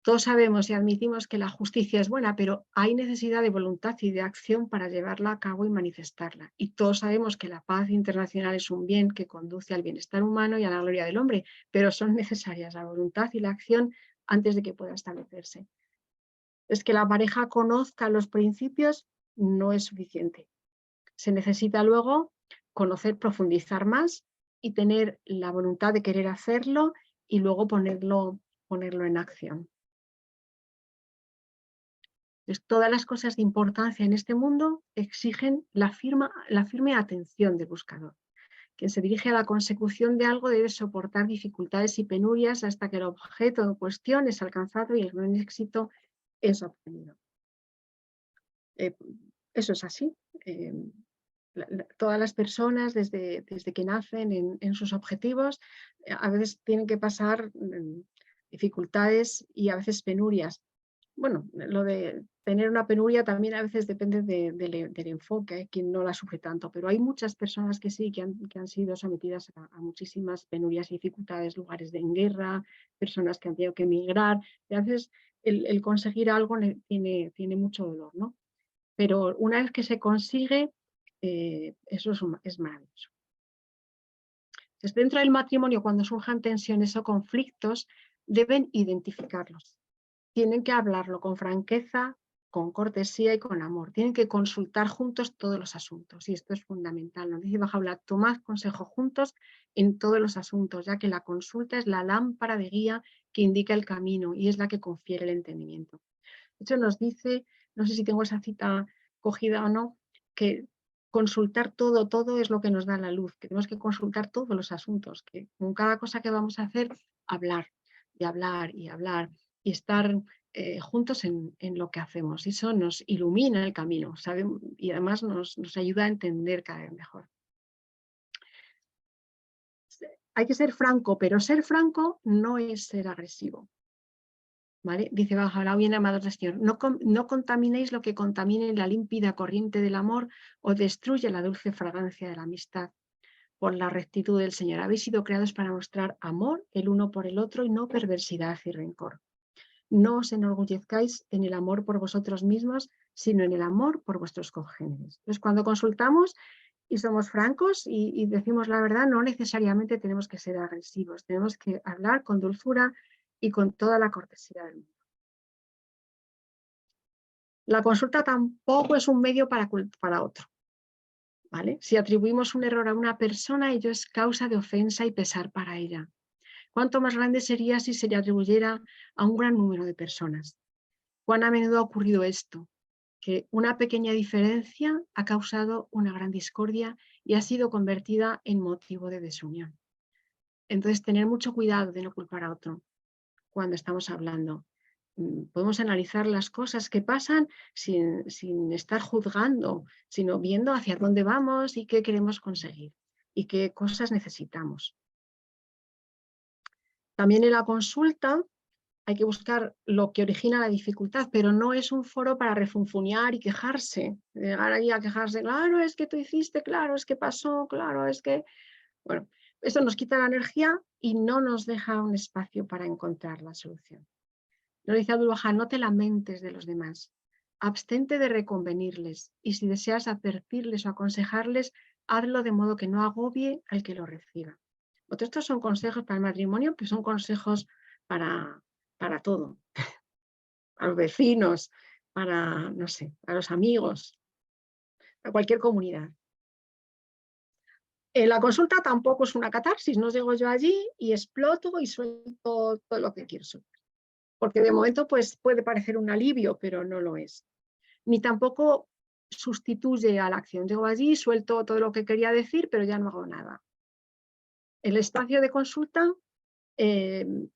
[SPEAKER 2] Todos sabemos y admitimos que la justicia es buena, pero hay necesidad de voluntad y de acción para llevarla a cabo y manifestarla. Y todos sabemos que la paz internacional es un bien que conduce al bienestar humano y a la gloria del hombre, pero son necesarias la voluntad y la acción antes de que pueda establecerse. Es que la pareja conozca los principios no es suficiente. Se necesita luego conocer, profundizar más y tener la voluntad de querer hacerlo y luego ponerlo en acción. Entonces, todas las cosas de importancia en este mundo exigen la firme atención del buscador. Quien se dirige a la consecución de algo debe soportar dificultades y penurias hasta que el objeto en cuestión es alcanzado y el gran éxito es obtenido. Eso es así. Todas las personas desde que nacen en sus objetivos a veces tienen que pasar dificultades y a veces penurias. Bueno, lo de tener una penuria también a veces depende del enfoque, hay quien no la sufre tanto, pero hay muchas personas que sí, que han sido sometidas a muchísimas penurias y dificultades, lugares de guerra, personas que han tenido que emigrar, y a veces el conseguir algo tiene mucho dolor, ¿no? Pero una vez que se consigue, eso es maravilloso. Entonces, dentro del matrimonio, cuando surjan tensiones o conflictos, deben identificarlos. Tienen que hablarlo con franqueza, con cortesía y con amor. Tienen que consultar juntos todos los asuntos. Y esto es fundamental. Nos dice Bahá'u'lláh, tomad consejo juntos en todos los asuntos, ya que la consulta es la lámpara de guía que indica el camino y es la que confiere el entendimiento. De hecho, nos dice, no sé si tengo esa cita cogida o no, que consultar todo es lo que nos da la luz, que tenemos que consultar todos los asuntos, que con cada cosa que vamos a hacer, hablar y hablar y hablar y estar juntos en lo que hacemos. Y eso nos ilumina el camino, ¿sabe? Y además nos ayuda a entender cada vez mejor. Hay que ser franco, pero ser franco no es ser agresivo. ¿Vale? Dice Bahá'u'lláh, bien amados del Señor, no contaminéis lo que contamine la límpida corriente del amor o destruye la dulce fragancia de la amistad. Por la rectitud del Señor habéis sido creados para mostrar amor el uno por el otro y no perversidad y rencor. No os enorgullezcáis en el amor por vosotros mismos, sino en el amor por vuestros congéneres. Entonces, cuando consultamos y somos francos y decimos la verdad, no necesariamente tenemos que ser agresivos, tenemos que hablar con dulzura y con toda la cortesía del mundo. La consulta tampoco es un medio para culpar a otro, ¿vale? Si atribuimos un error a una persona, ello es causa de ofensa y pesar para ella. ¿Cuánto más grande sería si se le atribuyera a un gran número de personas? ¿Cuán a menudo ha ocurrido esto? Que una pequeña diferencia ha causado una gran discordia y ha sido convertida en motivo de desunión. Entonces, tener mucho cuidado de no culpar a otro cuando estamos hablando. Podemos analizar las cosas que pasan sin estar juzgando, sino viendo hacia dónde vamos y qué queremos conseguir y qué cosas necesitamos. También en la consulta hay que buscar lo que origina la dificultad, pero no es un foro para refunfuñar y quejarse, llegar ahí a quejarse, claro, es que tú hiciste, claro, es que pasó, claro, es que... Bueno, esto nos quita la energía y no nos deja un espacio para encontrar la solución. Nos dice Abdu'l-Bahá, no te lamentes de los demás, abstente de reconvenirles y si deseas advertirles o aconsejarles, hazlo de modo que no agobie al que lo reciba. Otros estos son consejos para el matrimonio, pero son consejos para todo, a los vecinos, para, no sé, a los amigos, a cualquier comunidad. En la consulta tampoco es una catarsis, no llego yo allí y exploto y suelto todo lo que quiero soltar. Porque de momento pues, puede parecer un alivio, pero no lo es. Ni tampoco sustituye a la acción. Llego allí, suelto todo lo que quería decir, pero ya no hago nada. El espacio de consulta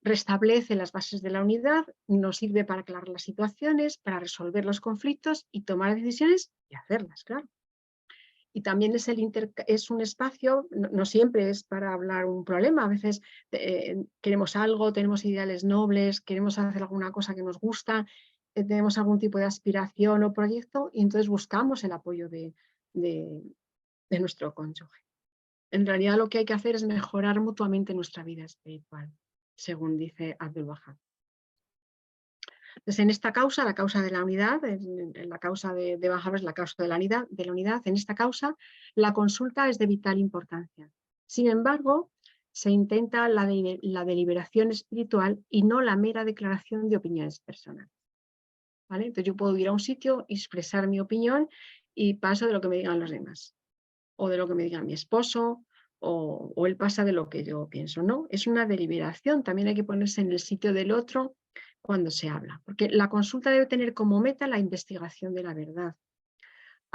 [SPEAKER 2] restablece las bases de la unidad, nos sirve para aclarar las situaciones, para resolver los conflictos y tomar decisiones y hacerlas, claro. Y también es un espacio, no siempre es para hablar un problema, a veces queremos algo, tenemos ideales nobles, queremos hacer alguna cosa que nos gusta, tenemos algún tipo de aspiración o proyecto y entonces buscamos el apoyo de nuestro cónyuge. En realidad lo que hay que hacer es mejorar mutuamente nuestra vida espiritual, según dice Abdu'l-Bahá. Entonces, en esta causa, la causa de la unidad, en la causa de Bahá'u'lláh es la causa de la unidad, en esta causa la consulta es de vital importancia. Sin embargo, se intenta la deliberación espiritual y no la mera declaración de opiniones personales. ¿Vale? Entonces yo puedo ir a un sitio, expresar mi opinión y paso de lo que me digan los demás, o de lo que me diga mi esposo, o él pasa de lo que yo pienso. No, es una deliberación, también hay que ponerse en el sitio del otro cuando se habla, porque la consulta debe tener como meta la investigación de la verdad.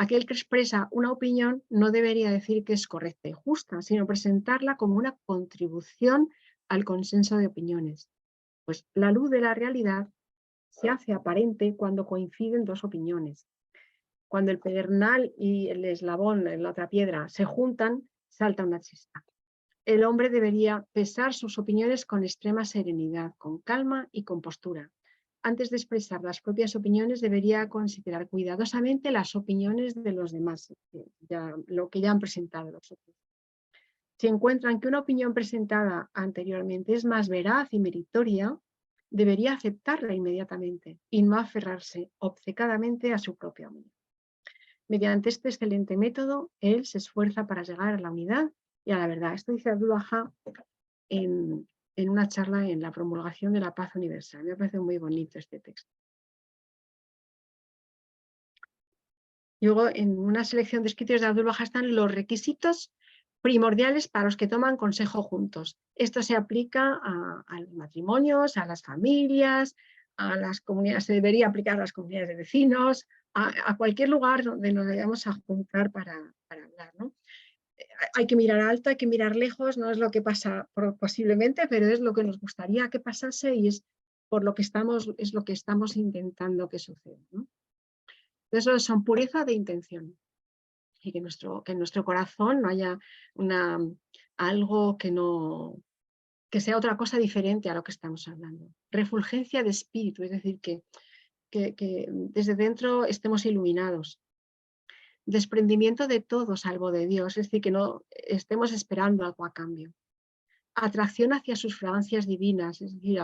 [SPEAKER 2] Aquel que expresa una opinión no debería decir que es correcta y justa, sino presentarla como una contribución al consenso de opiniones. Pues la luz de la realidad se hace aparente cuando coinciden dos opiniones. Cuando el pedernal y el eslabón en la otra piedra se juntan, salta una chispa. El hombre debería pesar sus opiniones con extrema serenidad, con calma y compostura. Antes de expresar las propias opiniones, debería considerar cuidadosamente las opiniones de los demás, lo que ya han presentado los otros. Si encuentran que una opinión presentada anteriormente es más veraz y meritoria, debería aceptarla inmediatamente y no aferrarse obcecadamente a su propia opinión. Mediante este excelente método, él se esfuerza para llegar a la unidad y a la verdad. Esto dice Abdul-Wahab en una charla en la promulgación de la paz universal. Me parece muy bonito este texto. Luego, en una selección de escritos de Abdul-Wahab están los requisitos primordiales para los que toman consejo juntos. Esto se aplica a los matrimonios, a las familias, a las comunidades, se debería aplicar a las comunidades de vecinos, a cualquier lugar donde nos vayamos a juntar para hablar, ¿no? Hay que mirar alto, hay que mirar lejos, no es lo que pasa posiblemente, pero es lo que nos gustaría que pasase y es por lo que es lo que estamos intentando que suceda, ¿no? Entonces, son pureza de intención y que en nuestro corazón no haya algo que sea otra cosa diferente a lo que estamos hablando. Refulgencia de espíritu, es decir, que desde dentro estemos iluminados. Desprendimiento de todo salvo de Dios, es decir, que no estemos esperando algo a cambio. Atracción hacia sus fragancias divinas, es decir,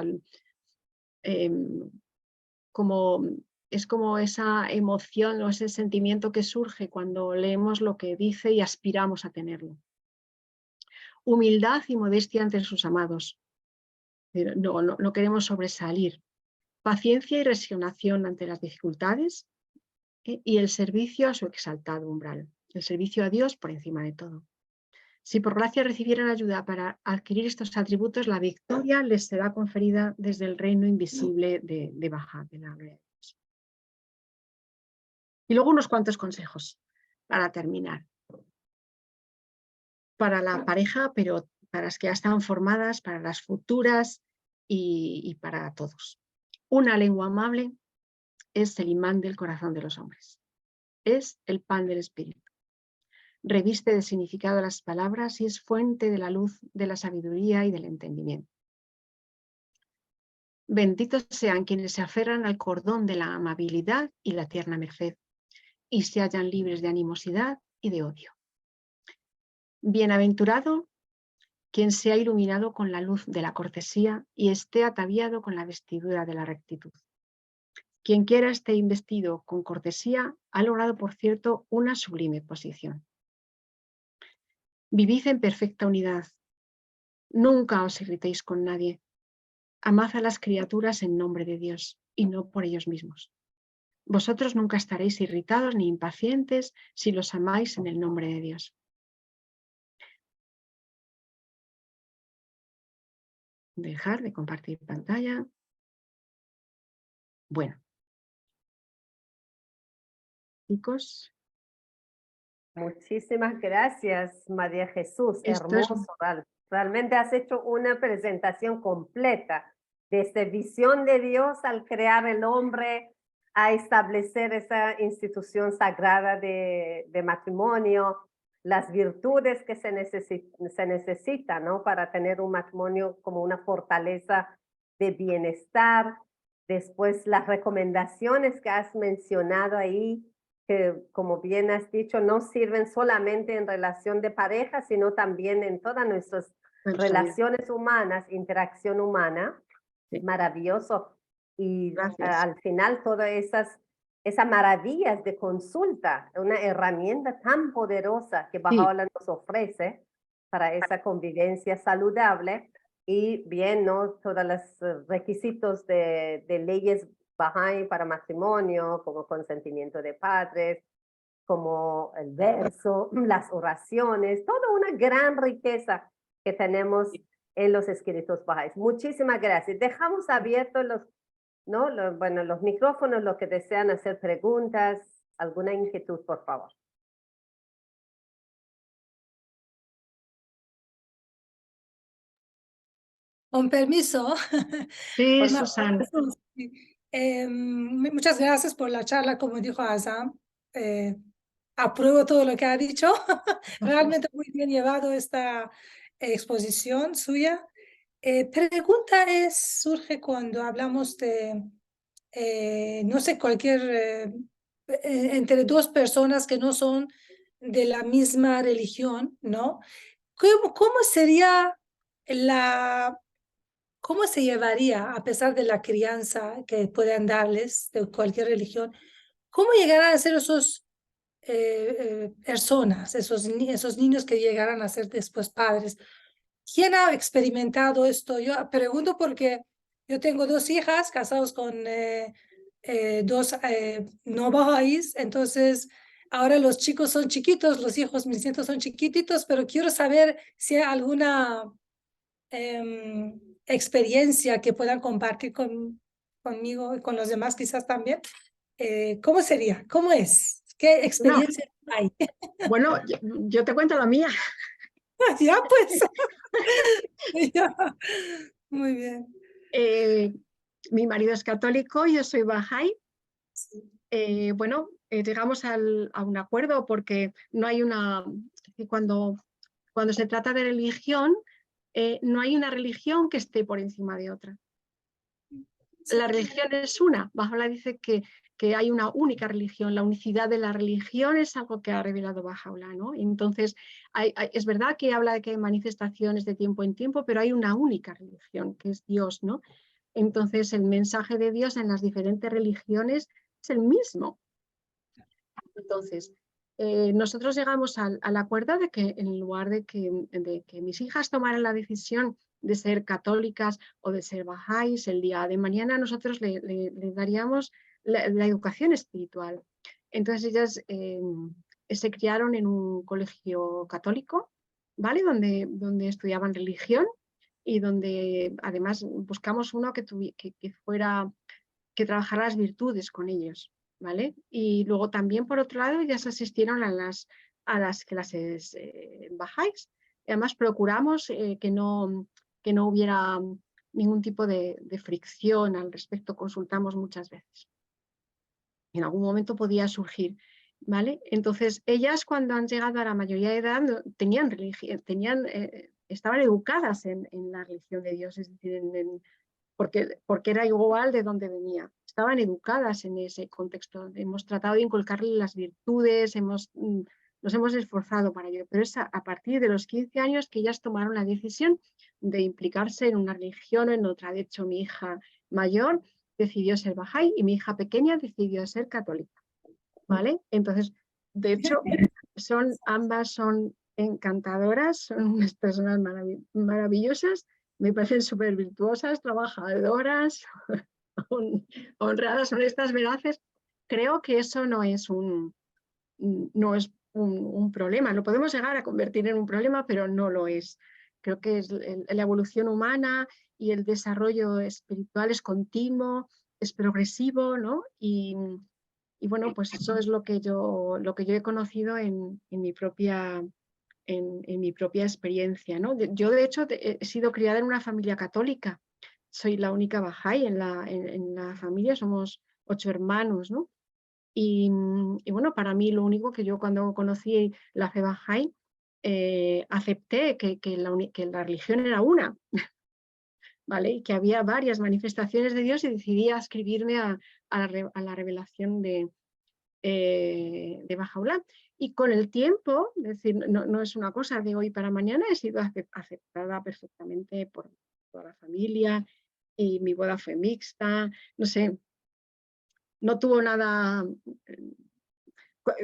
[SPEAKER 2] es como esa emoción o ese sentimiento que surge cuando leemos lo que dice y aspiramos a tenerlo. Humildad y modestia ante sus amados. No queremos sobresalir. Paciencia y resignación ante las dificultades y el servicio a su exaltado umbral. El servicio a Dios por encima de todo. Si por gracia recibieran ayuda para adquirir estos atributos, la victoria les será conferida desde el reino invisible de Baja, de la gloria de Dios. Y luego unos cuantos consejos para terminar. Para la pareja, pero para las que ya están formadas, para las futuras y para todos. Una lengua amable es el imán del corazón de los hombres. Es el pan del espíritu. Reviste de significado las palabras y es fuente de la luz de la sabiduría y del entendimiento. Benditos sean quienes se aferran al cordón de la amabilidad y la tierna merced y se hallan libres de animosidad y de odio. Bienaventurado quien sea iluminado con la luz de la cortesía y esté ataviado con la vestidura de la rectitud. Quien quiera esté investido con cortesía ha logrado, por cierto, una sublime posición. Vivid en perfecta unidad. Nunca os irritéis con nadie. Amad a las criaturas en nombre de Dios y no por ellos mismos. Vosotros nunca estaréis irritados ni impacientes si los amáis en el nombre de Dios. Dejar de compartir pantalla. Bueno. Chicos.
[SPEAKER 1] Muchísimas gracias, María Jesús.
[SPEAKER 2] Esto es...
[SPEAKER 1] Hermoso. Realmente has hecho una presentación completa desde visión de Dios al crear el hombre, a establecer esa institución sagrada de matrimonio, las virtudes que se necesitan, ¿no? Para tener un matrimonio como una fortaleza de bienestar. Después las recomendaciones que has mencionado ahí, que como bien has dicho, no sirven solamente en relación de pareja, sino también en todas nuestras relaciones humanas, interacción humana. Sí. Maravilloso. Y al final todas esas maravillas de consulta, una herramienta tan poderosa que Baha'u'lláh nos ofrece para esa convivencia saludable. Y bien, ¿no? Todos los requisitos de leyes Bahá'í para matrimonio, como consentimiento de padres, como el verso, las oraciones, toda una gran riqueza que tenemos en los escritos Bahá'í. Muchísimas gracias. Dejamos abiertos los micrófonos, los que desean hacer preguntas, ¿Alguna inquietud, por favor?
[SPEAKER 3] Con permiso.
[SPEAKER 2] Sí,
[SPEAKER 1] Por
[SPEAKER 2] Susana.
[SPEAKER 3] Sí. Muchas gracias por la charla, como dijo Azam. Apruebo todo lo que ha dicho. Realmente muy bien llevado esta exposición suya. Pregunta surge cuando hablamos de, no sé, entre dos personas que no son de la misma religión, ¿no? ¿Cómo sería cómo se llevaría, a pesar de la crianza que puedan darles de cualquier religión, cómo llegarán a ser esos personas, esos niños que llegarán a ser después padres? ¿Quién ha experimentado esto? Yo pregunto porque yo tengo dos hijas casados con dos no bahá'ís, entonces ahora los chicos son chiquitos, los hijos, mis nietos son chiquititos, pero quiero saber si hay alguna experiencia que puedan compartir conmigo y con los demás quizás también. ¿Cómo sería? ¿Cómo es? ¿Qué
[SPEAKER 2] No,
[SPEAKER 3] experiencia hay?
[SPEAKER 2] bueno, yo te cuento la mía.
[SPEAKER 3] Ya pues. Ya. Muy bien.
[SPEAKER 2] Mi marido es católico, yo soy Bahá'í.
[SPEAKER 3] Sí.
[SPEAKER 2] Bueno, llegamos a un acuerdo porque no hay cuando se trata de religión, no hay una religión que esté por encima de otra. La religión es una. Baha'u'lláh dice que hay una única religión. La unicidad de la religión es algo que ha revelado Baha'u'lláh, ¿no? Entonces, es verdad que habla de que hay manifestaciones de tiempo en tiempo, pero hay una única religión, que es Dios, ¿no? Entonces, el mensaje de Dios en las diferentes religiones es el mismo. Entonces, nosotros llegamos al acuerdo de que en lugar de que mis hijas tomaran la decisión de ser católicas o de ser bahá'ís, el día de mañana nosotros le daríamos la educación espiritual. Entonces ellas se criaron en un colegio católico, ¿vale? Donde estudiaban religión y donde además buscamos uno que trabajara las virtudes con ellos, ¿vale? Y luego también, por otro lado, ellas asistieron a las clases bajáis. Además, procuramos que no hubiera ningún tipo de fricción al respecto, consultamos muchas veces. En algún momento podía surgir, ¿vale? Entonces, ellas cuando han llegado a la mayoría de edad tenían religión, estaban educadas en la religión de Dios, es decir, porque era igual de donde venía. Estaban educadas en ese contexto. Hemos tratado de inculcarle las virtudes, nos hemos esforzado para ello, pero es a partir de los 15 años que ellas tomaron la decisión de implicarse en una religión o en otra. De hecho, mi hija mayor decidió ser bahá'í y mi hija pequeña decidió ser católica, ¿vale? Entonces, de hecho, ambas son encantadoras, son unas personas maravillosas, me parecen súper virtuosas, trabajadoras, honradas, honestas, veraces. Creo que eso no es un problema. Lo podemos llegar a convertir en un problema, pero no lo es. Creo que la evolución humana y el desarrollo espiritual es continuo, es progresivo, ¿no? Y bueno, pues eso es lo que yo he conocido en mi propia experiencia, ¿no? Yo, de hecho, he sido criada en una familia católica. Soy la única bahá'í en la familia, somos 8 hermanos, ¿no? Y bueno, para mí lo único que yo cuando conocí la fe bahá'í, acepté que la religión era una, ¿vale? Y que había varias manifestaciones de Dios y decidí adscribirme a la revelación de Baha'u'lláh. Y con el tiempo, es decir, no es una cosa de hoy para mañana, he sido aceptada perfectamente por toda la familia y mi boda fue mixta, no sé, no tuvo nada.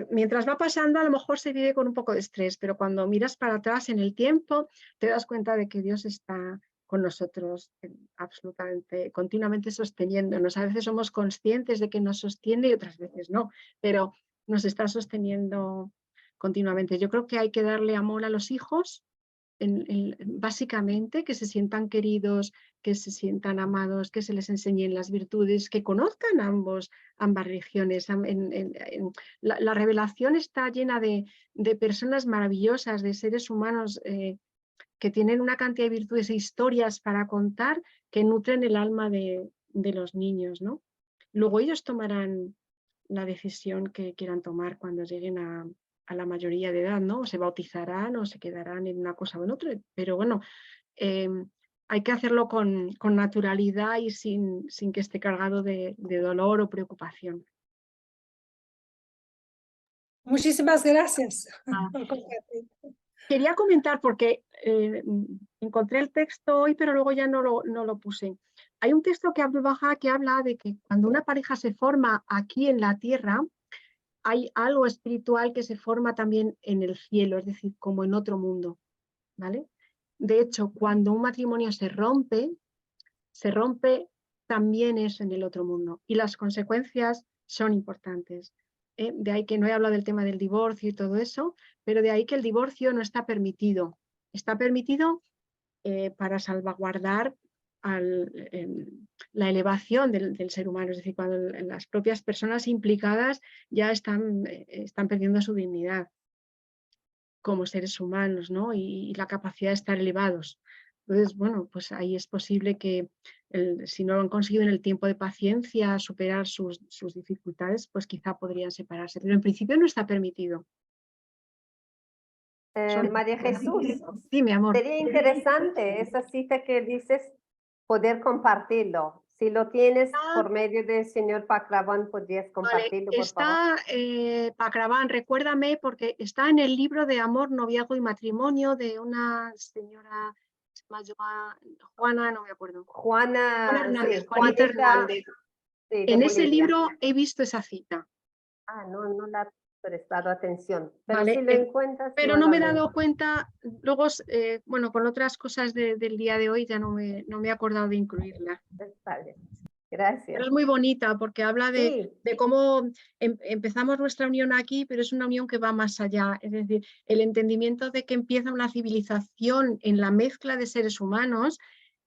[SPEAKER 2] Mientras va pasando, a lo mejor se vive con un poco de estrés, pero cuando miras para atrás en el tiempo, te das cuenta de que Dios está con nosotros absolutamente, continuamente sosteniéndonos. A veces somos conscientes de que nos sostiene y otras veces no, pero nos está sosteniendo continuamente. Yo creo que hay que darle amor a los hijos, básicamente que se sientan queridos, que se sientan amados, que se les enseñen las virtudes, que conozcan ambas religiones. La revelación está llena de personas maravillosas, de seres humanos que tienen una cantidad de virtudes e historias para contar que nutren el alma de los niños, ¿no? Luego ellos tomarán la decisión que quieran tomar cuando lleguen a la mayoría de edad, ¿no? O se bautizarán o se quedarán en una cosa o en otra, pero bueno, hay que hacerlo con naturalidad y sin que esté cargado de dolor o preocupación.
[SPEAKER 3] Muchísimas gracias
[SPEAKER 2] Ah.
[SPEAKER 3] por compartir.
[SPEAKER 2] Quería comentar porque encontré el texto hoy, pero luego ya no lo puse. Hay un texto que habla de que cuando una pareja se forma aquí en la tierra, hay algo espiritual que se forma también en el cielo, es decir, como en otro mundo, ¿vale? De hecho, cuando un matrimonio se rompe también eso en el otro mundo y las consecuencias son importantes. De ahí que no he hablado del tema del divorcio y todo eso, pero de ahí que el divorcio no está permitido. Está permitido para salvaguardar la elevación del ser humano, es decir, cuando las propias personas implicadas ya están perdiendo su dignidad como seres humanos, ¿no? Y la capacidad de estar elevados. Entonces, bueno, pues ahí es posible que si no lo han conseguido en el tiempo de paciencia superar sus dificultades, pues quizá podrían separarse, pero en principio no está permitido.
[SPEAKER 1] María Jesús,
[SPEAKER 2] Sí, mi amor.
[SPEAKER 1] sería interesante esa cita que dices, poder compartirlo. Si lo tienes por medio del señor Pacraván, podrías compartirlo, por favor.
[SPEAKER 2] Está, Pacraván, recuérdame, porque está en el libro de Amor, Noviazgo y Matrimonio de una señora, Juana, no me acuerdo.
[SPEAKER 1] Juana,
[SPEAKER 2] Hernández,
[SPEAKER 1] sí,
[SPEAKER 2] Juanita
[SPEAKER 1] Juanita,
[SPEAKER 2] Hernández.
[SPEAKER 1] sí, de
[SPEAKER 2] En ese
[SPEAKER 1] Bolivia.
[SPEAKER 2] libro he visto esa cita.
[SPEAKER 1] Ah, no la he prestado atención, pero
[SPEAKER 2] Vale,
[SPEAKER 1] si lo encuentras
[SPEAKER 2] pero no me he
[SPEAKER 1] nuevamente.
[SPEAKER 2] dado cuenta, luego, bueno, con otras cosas del día de hoy ya no me he acordado de incluirla.
[SPEAKER 1] Está bien. Gracias.
[SPEAKER 2] Pero es muy bonita porque habla
[SPEAKER 1] Sí,
[SPEAKER 2] de cómo empezamos nuestra unión aquí, pero es una unión que va más allá. Es decir, el entendimiento de que empieza una civilización en la mezcla de seres humanos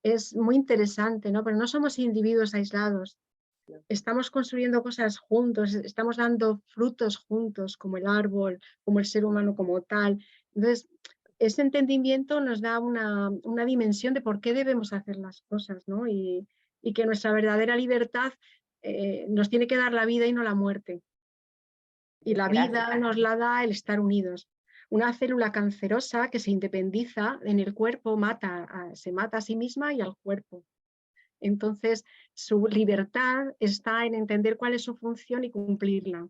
[SPEAKER 2] es muy interesante, ¿no? Pero no somos individuos aislados. Estamos construyendo cosas juntos, estamos dando frutos juntos, como el árbol, como el ser humano como tal. Entonces, ese entendimiento nos da una dimensión de por qué debemos hacer las cosas, ¿no? Y que nuestra verdadera libertad nos tiene que dar la vida y no la muerte. Y la vida nos la da el estar unidos. Una célula cancerosa que se independiza en el cuerpo se mata a sí misma y al cuerpo. Entonces, su libertad está en entender cuál es su función y cumplirla.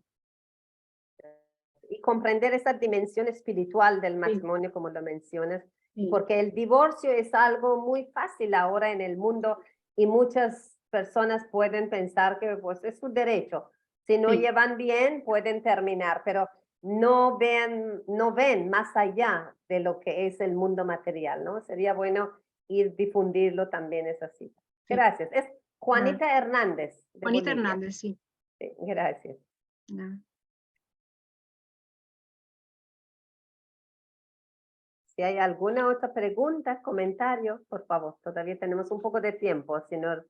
[SPEAKER 1] Y comprender esa dimensión espiritual del matrimonio, como lo mencionas,
[SPEAKER 2] Sí.
[SPEAKER 1] porque el divorcio es algo muy fácil ahora en el mundo y muchas personas pueden pensar que pues, es su derecho. Si no
[SPEAKER 2] Sí.
[SPEAKER 1] llevan bien, pueden terminar, pero no ven más allá de lo que es el mundo material, ¿no? Sería bueno ir difundirlo también, es así.
[SPEAKER 2] Sí.
[SPEAKER 1] Gracias. Es Juanita Hernández. De
[SPEAKER 2] Juanita
[SPEAKER 1] Bolivia.
[SPEAKER 2] Hernández, sí.
[SPEAKER 1] Sí, gracias.
[SPEAKER 2] Nada.
[SPEAKER 1] Si hay alguna otra pregunta, comentario, por favor. Todavía tenemos un poco de tiempo, señor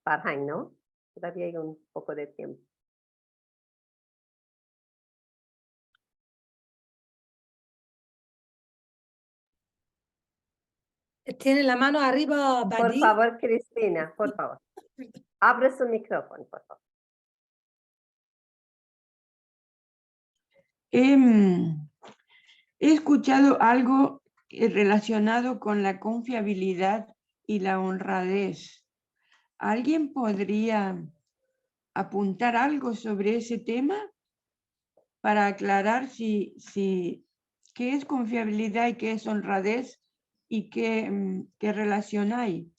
[SPEAKER 1] Farhan, ¿no? Todavía hay un poco de tiempo.
[SPEAKER 3] Tiene la mano arriba,
[SPEAKER 1] Por
[SPEAKER 3] Badi.
[SPEAKER 1] favor, Cristina, por favor. Abre su micrófono, por favor.
[SPEAKER 4] He escuchado algo relacionado con la confiabilidad y la honradez. ¿Alguien podría apuntar algo sobre ese tema para aclarar qué es confiabilidad y qué es honradez y qué relación hay?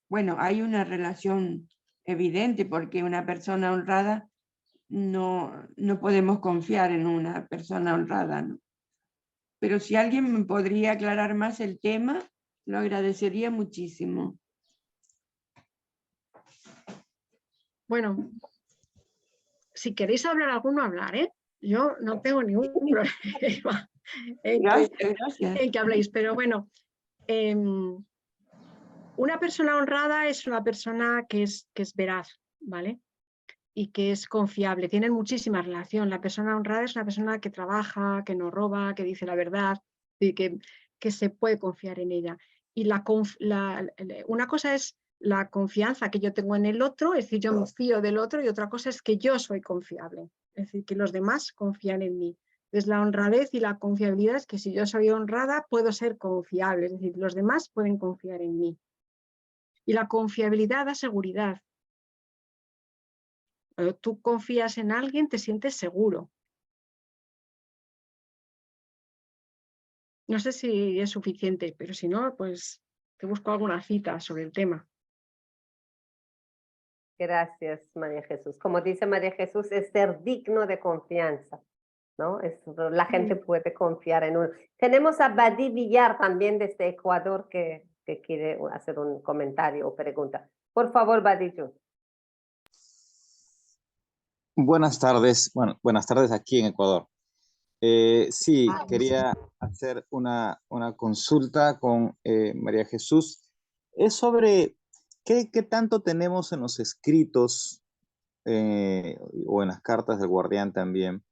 [SPEAKER 4] Bueno, hay una relación evidente porque una persona honrada no podemos confiar en una persona honrada, ¿no? Pero si alguien me podría aclarar más el tema, lo agradecería muchísimo.
[SPEAKER 2] Bueno, si queréis hablar alguno, hablar, ¿eh? Yo no tengo ningún problema.
[SPEAKER 4] Gracias.
[SPEAKER 2] en que habléis. Pero bueno, una persona honrada es una persona que es veraz, ¿vale? Y que es confiable. Tienen muchísima relación. La persona honrada es una persona que trabaja, que no roba, que dice la verdad y que se puede confiar en ella. Y una cosa es la confianza que yo tengo en el otro, es decir, yo me fío del otro, y otra cosa es que yo soy confiable, es decir, que los demás confían en mí. Entonces, la honradez y la confiabilidad es que si yo soy honrada, puedo ser confiable, es decir, los demás pueden confiar en mí. Y la confiabilidad da seguridad. Cuando tú confías en alguien, te sientes seguro. No sé si es suficiente, pero si no, pues te busco alguna cita sobre el tema.
[SPEAKER 1] Gracias, María Jesús. Como dice María Jesús, es ser digno de confianza, ¿no? La gente puede confiar en uno. Tenemos a Badi Villar también desde Ecuador que quiere hacer un comentario o pregunta. Por favor, Badi.
[SPEAKER 5] Buenas tardes. Bueno, buenas tardes aquí en Ecuador. Sí, quería hacer una consulta con María Jesús. Es sobre qué tanto tenemos en los escritos o en las cartas del guardián también,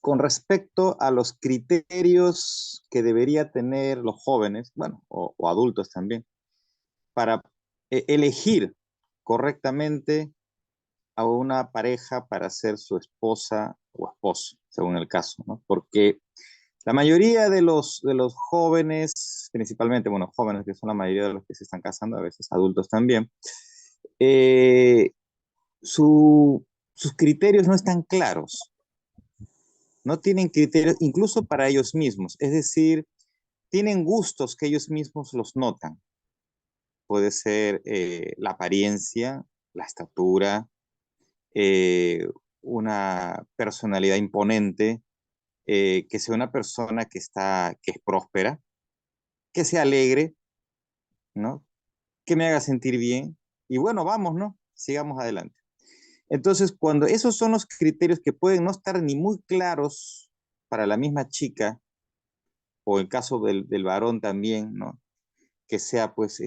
[SPEAKER 5] con respecto a los criterios que debería tener los jóvenes, bueno, o adultos también, para elegir correctamente a una pareja para ser su esposa o esposo, según el caso, ¿no? Porque la mayoría de los jóvenes, principalmente, bueno, jóvenes que son la mayoría de los que se están casando, a veces adultos también, eh, sus criterios no están claros, no tienen criterios incluso para ellos mismos, es decir, tienen gustos que ellos mismos los notan. Puede ser la apariencia, la estatura, una personalidad imponente, que sea una persona que es próspera, que sea alegre, ¿no? Que me haga sentir bien. Y bueno, vamos, ¿no? Sigamos adelante. Entonces, cuando esos son los criterios que pueden no estar ni muy claros para la misma chica, o en caso del varón también, ¿no? Que sea, pues,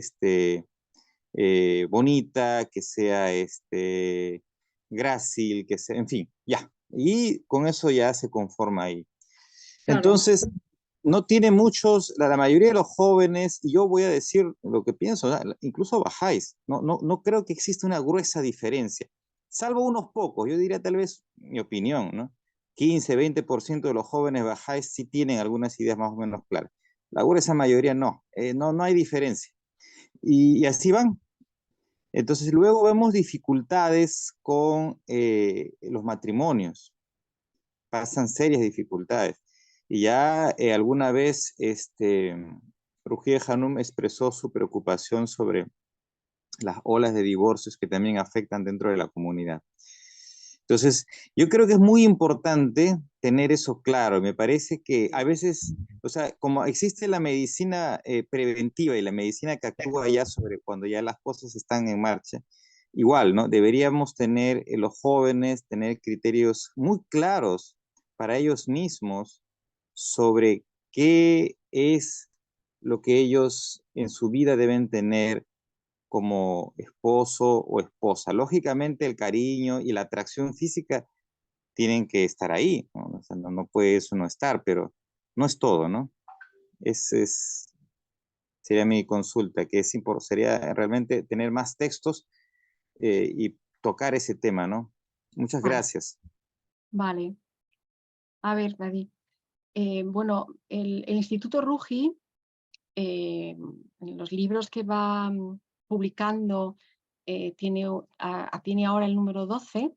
[SPEAKER 5] bonita, que sea, grácil, que sea, en fin, ya. Y con eso ya se conforma ahí.
[SPEAKER 2] Claro.
[SPEAKER 5] Entonces, no tiene muchos, la mayoría de los jóvenes, y yo voy a decir lo que pienso, incluso bajáis, no creo que exista una gruesa diferencia, salvo unos pocos, yo diría tal vez mi opinión, ¿no? 15, 20% de los jóvenes bajáis sí tienen algunas ideas más o menos claras. La gruesa mayoría no, no hay diferencia. Y así van. Entonces luego vemos dificultades con los matrimonios, pasan serias dificultades. Y ya alguna vez Rugier Hanum expresó su preocupación sobre las olas de divorcios que también afectan dentro de la comunidad. Entonces, yo creo que es muy importante tener eso claro. Me parece que a veces, o sea, como existe la medicina preventiva y la medicina que actúa ya sobre cuando ya las cosas están en marcha, igual, ¿no? Deberíamos tener los jóvenes, tener criterios muy claros para ellos mismos sobre qué es lo que ellos en su vida deben tener como esposo o esposa. Lógicamente el cariño y la atracción física tienen que estar ahí, ¿no? O sea, no puede eso no estar, pero no es todo, ¿no? Sería mi consulta, que sería realmente tener más textos y tocar ese tema, ¿no? Muchas gracias.
[SPEAKER 2] Vale. A ver, David. Bueno, el Instituto Rugi, en los libros que va publicando, tiene ahora el número 12,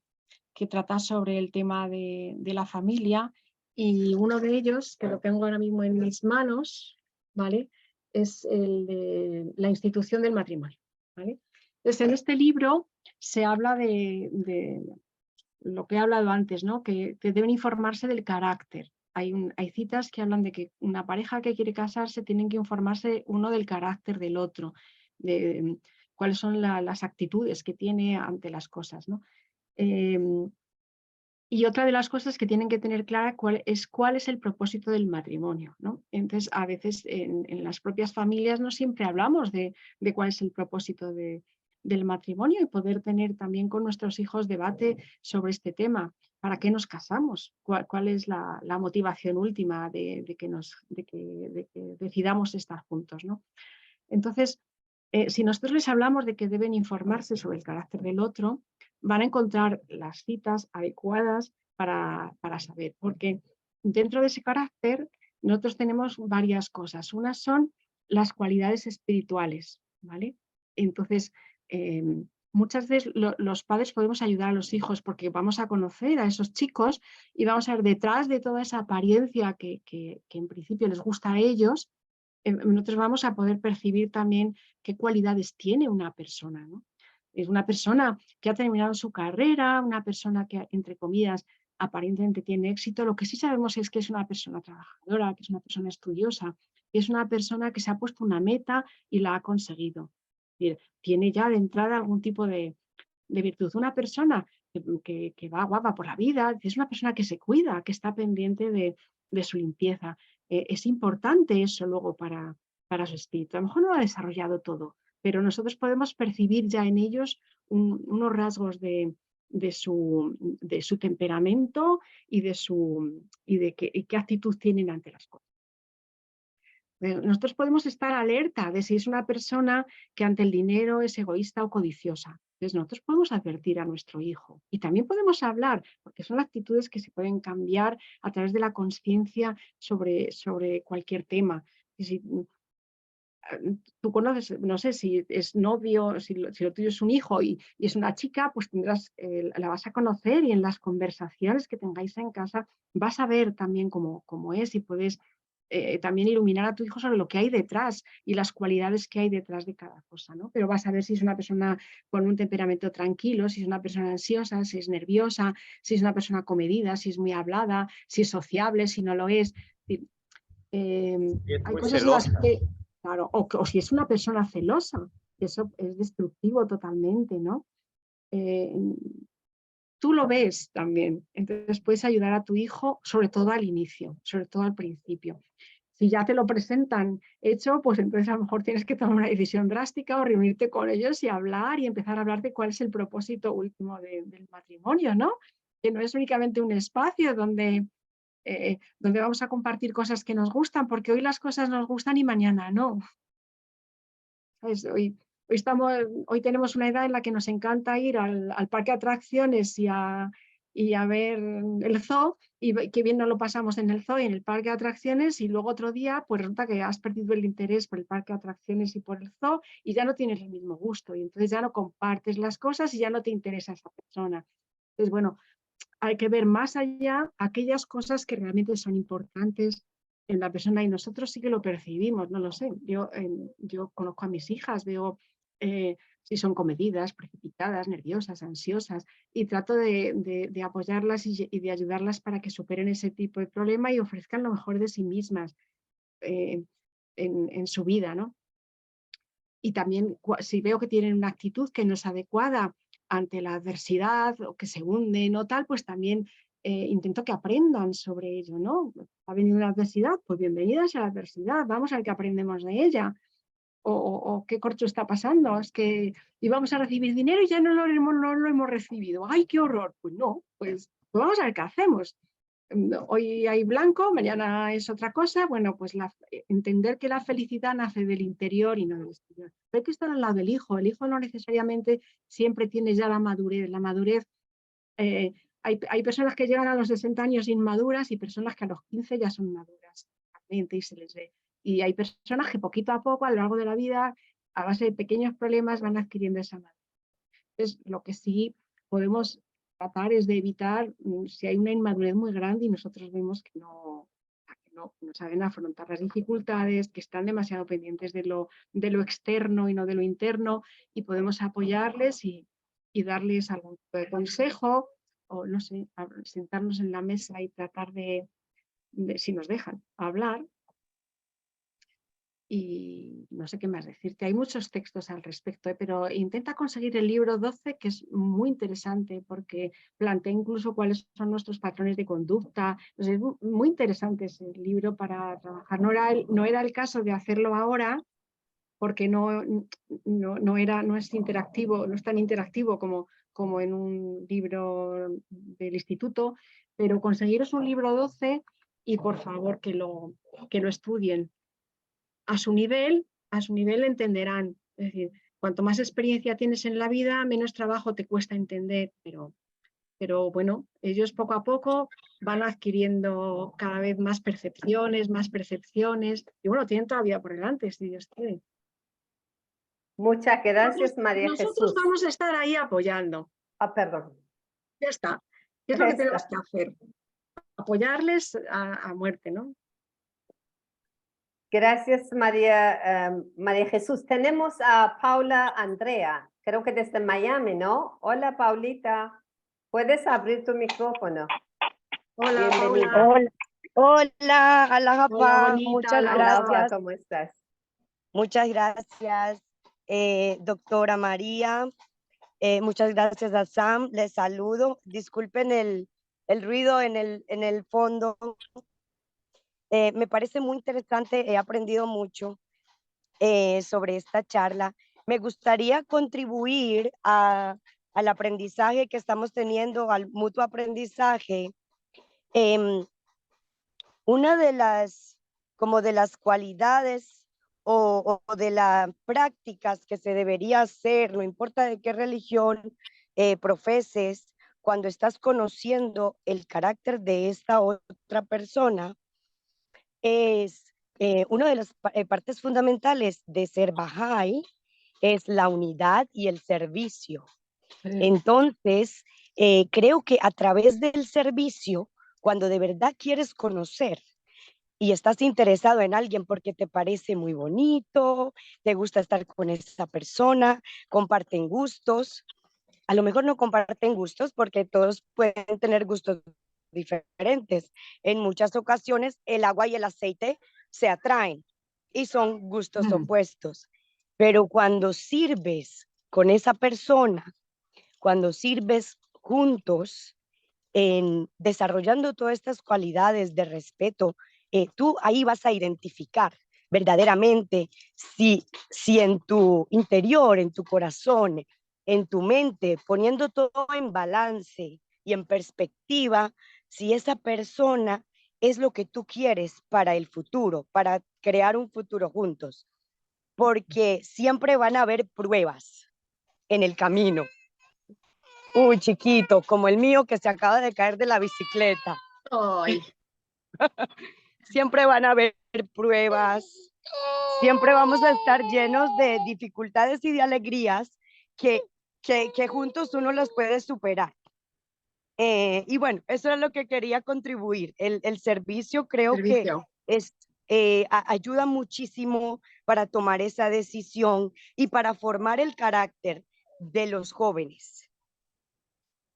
[SPEAKER 2] que trata sobre el tema de la familia, y uno de ellos, que lo tengo ahora mismo en mis manos, ¿vale? Es el de la institución del matrimonio, ¿vale? Entonces, en este libro se habla de lo que he hablado antes, ¿no? Que deben informarse del carácter. Hay citas que hablan de que una pareja que quiere casarse tienen que informarse uno del carácter del otro, de cuáles son las actitudes que tiene ante las cosas, ¿no? Y otra de las cosas que tienen que tener clara cuál es el propósito del matrimonio, ¿no? Entonces, a veces en las propias familias no siempre hablamos de cuál es el propósito del matrimonio y poder tener también con nuestros hijos debate sobre este tema. ¿Para qué nos casamos? ¿Cuál es la motivación última de que decidamos estar juntos, ¿no? Entonces, si nosotros les hablamos de que deben informarse sobre el carácter del otro, van a encontrar las citas adecuadas para saber, porque dentro de ese carácter nosotros tenemos varias cosas. Unas son las cualidades espirituales, ¿vale? Entonces, muchas veces los padres podemos ayudar a los hijos porque vamos a conocer a esos chicos y vamos a ver detrás de toda esa apariencia que en principio les gusta a ellos, nosotros vamos a poder percibir también qué cualidades tiene una persona, ¿no? Es una persona que ha terminado su carrera, una persona que, entre comillas, aparentemente tiene éxito. Lo que sí sabemos es que es una persona trabajadora, que es una persona estudiosa, que es una persona que se ha puesto una meta y la ha conseguido. Es decir, tiene ya de entrada algún tipo de virtud. Una persona que va guapa por la vida, es una persona que se cuida, que está pendiente de su limpieza. Es importante eso luego para su espíritu. A lo mejor no lo ha desarrollado todo, pero nosotros podemos percibir ya en ellos unos rasgos de su temperamento y de qué actitud tienen ante las cosas. Nosotros podemos estar alerta de si es una persona que ante el dinero es egoísta o codiciosa. Entonces nosotros podemos advertir a nuestro hijo y también podemos hablar, porque son actitudes que se pueden cambiar a través de la conciencia sobre cualquier tema. Y si, tú conoces, no sé, si es novio, si lo tuyo es un hijo y es una chica, pues tendrás, la vas a conocer y en las conversaciones que tengáis en casa vas a ver también cómo es y puedes también iluminar a tu hijo sobre lo que hay detrás y las cualidades que hay detrás de cada cosa, ¿no? Pero vas a ver si es una persona con un temperamento tranquilo, si es una persona ansiosa, si es nerviosa, si es una persona comedida, si es muy hablada, si es sociable, si no lo es. Hay cosas en las que, claro, o si es una persona celosa, eso es destructivo totalmente, ¿no? Tú lo ves también, entonces puedes ayudar a tu hijo, sobre todo al inicio, sobre todo al principio. Si ya te lo presentan hecho, pues entonces a lo mejor tienes que tomar una decisión drástica o reunirte con ellos y hablar y empezar a hablar de cuál es el propósito último del matrimonio, ¿no? Que no es únicamente un espacio donde vamos a compartir cosas que nos gustan, porque hoy las cosas nos gustan y mañana no. ¿Sabes? Hoy tenemos una edad en la que nos encanta ir al parque de atracciones y a ver el zoo, y qué bien nos lo pasamos en el zoo y en el parque de atracciones, y luego otro día pues resulta que has perdido el interés por el parque de atracciones y por el zoo y ya no tienes el mismo gusto y entonces ya no compartes las cosas y ya no te interesa esa persona. Entonces, bueno, hay que ver más allá aquellas cosas que realmente son importantes en la persona y nosotros sí que lo percibimos, no lo sé. Yo conozco a mis hijas, veo si son comedidas, precipitadas, nerviosas, ansiosas y trato de apoyarlas y de ayudarlas para que superen ese tipo de problema y ofrezcan lo mejor de sí mismas en su vida, ¿no? Y también si veo que tienen una actitud que no es adecuada ante la adversidad o que se hunden o tal, pues también intento que aprendan sobre ello, ¿no? ¿Ha venido una adversidad? Pues bienvenidas a la adversidad, vamos a ver qué aprendemos de ella. O qué corcho está pasando, es que íbamos a recibir dinero y ya no lo hemos recibido. ¡Ay, qué horror! Pues no, pues vamos a ver qué hacemos. Hoy hay blanco, mañana es otra cosa. Bueno, pues entender que la felicidad nace del interior y no del exterior. Hay que estar al lado del hijo. El hijo no necesariamente siempre tiene ya la madurez. La madurez, hay personas que llegan a los 60 años inmaduras y personas que a los 15 ya son maduras. Y se les ve. Y hay personas que poquito a poco, a lo largo de la vida, a base de pequeños problemas, van adquiriendo esa madurez. Entonces, lo que sí podemos tratar es de evitar si hay una inmadurez muy grande y nosotros vemos que no saben afrontar las dificultades, que están demasiado pendientes de lo externo y no de lo interno, y podemos apoyarles y darles algún tipo de consejo o, no sé, sentarnos en la mesa y tratar de si nos dejan hablar y no sé qué más decirte. Hay muchos textos al respecto, pero intenta conseguir el libro 12, que es muy interesante porque plantea incluso cuáles son nuestros patrones de conducta. Pues es muy interesante ese libro para trabajar. No era el caso de hacerlo ahora porque no es interactivo, no es tan interactivo como en un libro del instituto, pero conseguiros un libro 12 y por favor que lo estudien. A su nivel entenderán. Es decir, cuanto más experiencia tienes en la vida, menos trabajo te cuesta entender, pero bueno, ellos poco a poco van adquiriendo cada vez más percepciones, y bueno, tienen todavía por delante, si Dios quiere.
[SPEAKER 1] Muchas gracias, María
[SPEAKER 2] Nosotros
[SPEAKER 1] Jesús.
[SPEAKER 2] vamos a estar ahí apoyando.
[SPEAKER 1] Ah, perdón.
[SPEAKER 2] Ya está. ¿Qué es lo que
[SPEAKER 1] Está.
[SPEAKER 2] tenemos que hacer? Apoyarles a muerte, ¿no?
[SPEAKER 1] Gracias, María Jesús. Tenemos a Paula Andrea, creo que desde Miami, ¿no? Hola, Paulita. ¿Puedes abrir tu micrófono?
[SPEAKER 2] Hola,
[SPEAKER 1] Bienvenida.
[SPEAKER 2] Paula.
[SPEAKER 6] Hola,
[SPEAKER 2] Hola,
[SPEAKER 6] Alajapa,
[SPEAKER 2] bonita.
[SPEAKER 6] muchas
[SPEAKER 2] Hola,
[SPEAKER 6] gracias.
[SPEAKER 1] ¿Cómo estás?
[SPEAKER 6] Muchas gracias, doctora María. Muchas gracias a Sam. Les saludo. Disculpen el ruido en el fondo. Me parece muy interesante. He aprendido mucho sobre esta charla. Me gustaría contribuir al aprendizaje que estamos teniendo, al mutuo aprendizaje. Una de las cualidades o de las prácticas que se debería hacer, no importa de qué religión profeses, cuando estás conociendo el carácter de esta otra persona, es una de las partes fundamentales de ser Bahá'í es la unidad y el servicio. Entonces, creo que a través del servicio, cuando de verdad quieres conocer y estás interesado en alguien porque te parece muy bonito, te gusta estar con esa persona, comparten gustos, a lo mejor no comparten gustos porque todos pueden tener gustos diferentes. En muchas ocasiones el agua y el aceite se atraen y son gustos opuestos. Pero cuando sirves con esa persona, cuando sirves juntos, en desarrollando todas estas cualidades de respeto, tú ahí vas a identificar verdaderamente si en tu interior, en tu corazón, en tu mente, poniendo todo en balance y en perspectiva, si esa persona es lo que tú quieres para el futuro, para crear un futuro juntos. Porque siempre van a haber pruebas en el camino. Uy, chiquito, como el mío que se acaba de caer de la bicicleta.
[SPEAKER 2] Ay.
[SPEAKER 6] Siempre van a haber pruebas, siempre vamos a estar llenos de dificultades y de alegrías que juntos uno las puede superar. Y bueno, eso es lo que quería contribuir. El servicio creo que es, ayuda muchísimo para tomar esa decisión y para formar el carácter de los jóvenes.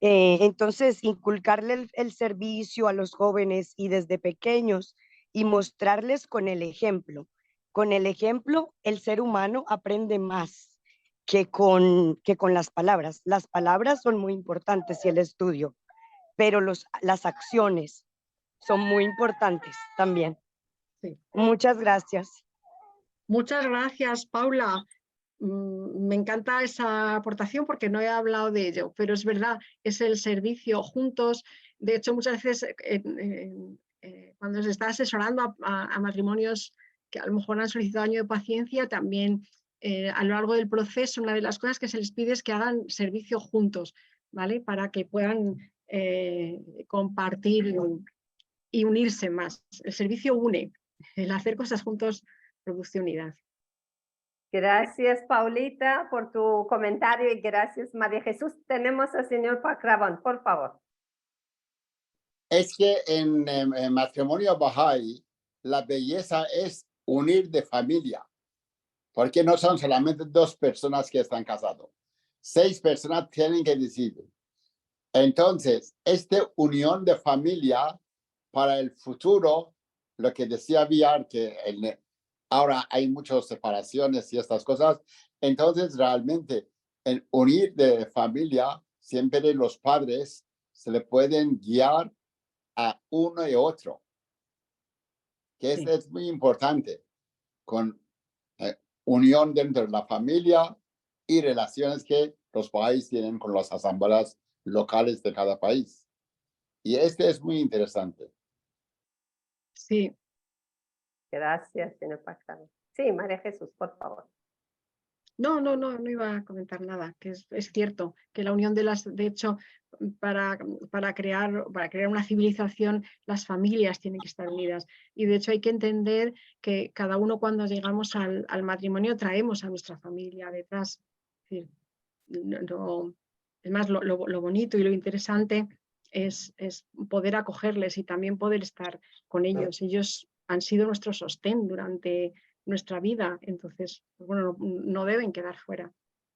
[SPEAKER 6] Entonces, inculcarle el servicio a los jóvenes y desde pequeños y mostrarles con el ejemplo. Con el ejemplo, el ser humano aprende más que con las palabras. Las palabras son muy importantes y el estudio, pero las acciones son muy importantes también.
[SPEAKER 2] Sí.
[SPEAKER 6] Muchas gracias.
[SPEAKER 2] Muchas gracias, Paula. Me encanta esa aportación porque no he hablado de ello, pero es verdad, es el servicio juntos. De hecho, muchas veces cuando se está asesorando a matrimonios que a lo mejor han solicitado año de paciencia, también a lo largo del proceso, una de las cosas que se les pide es que hagan servicio juntos, ¿vale? Para que puedan compartir y unirse más. El servicio une, el hacer cosas juntos produce unidad.
[SPEAKER 1] Gracias, Paulita, por tu comentario y gracias, María Jesús. Tenemos al señor Pakrabon, por favor.
[SPEAKER 7] Es que en matrimonio Bahá'í, la belleza es unir de familia, porque no son solamente 2 personas que están casados. 6 personas tienen que decidir. Entonces, esta unión de familia para el futuro, lo que decía Villar, que ahora hay muchas separaciones y estas cosas. Entonces, realmente, en unir de familia, siempre los padres se le pueden guiar a uno y otro, que
[SPEAKER 2] Sí.
[SPEAKER 7] es muy importante, con unión dentro de la familia y relaciones que los países tienen con las asambleas locales de cada país. Y este es muy interesante.
[SPEAKER 2] Sí,
[SPEAKER 1] Gracias, señor Pascal. Sí, María Jesús, por favor.
[SPEAKER 2] no iba a comentar nada, que es cierto que la unión de las, de hecho, para crear una civilización, las familias tienen que estar unidas. Y de hecho hay que entender que cada uno cuando llegamos al matrimonio traemos a nuestra familia detrás. Es decir, es más, lo bonito y lo interesante es poder acogerles y también poder estar con ellos. Ellos han sido nuestro sostén durante nuestra vida, entonces, pues bueno, no deben quedar fuera,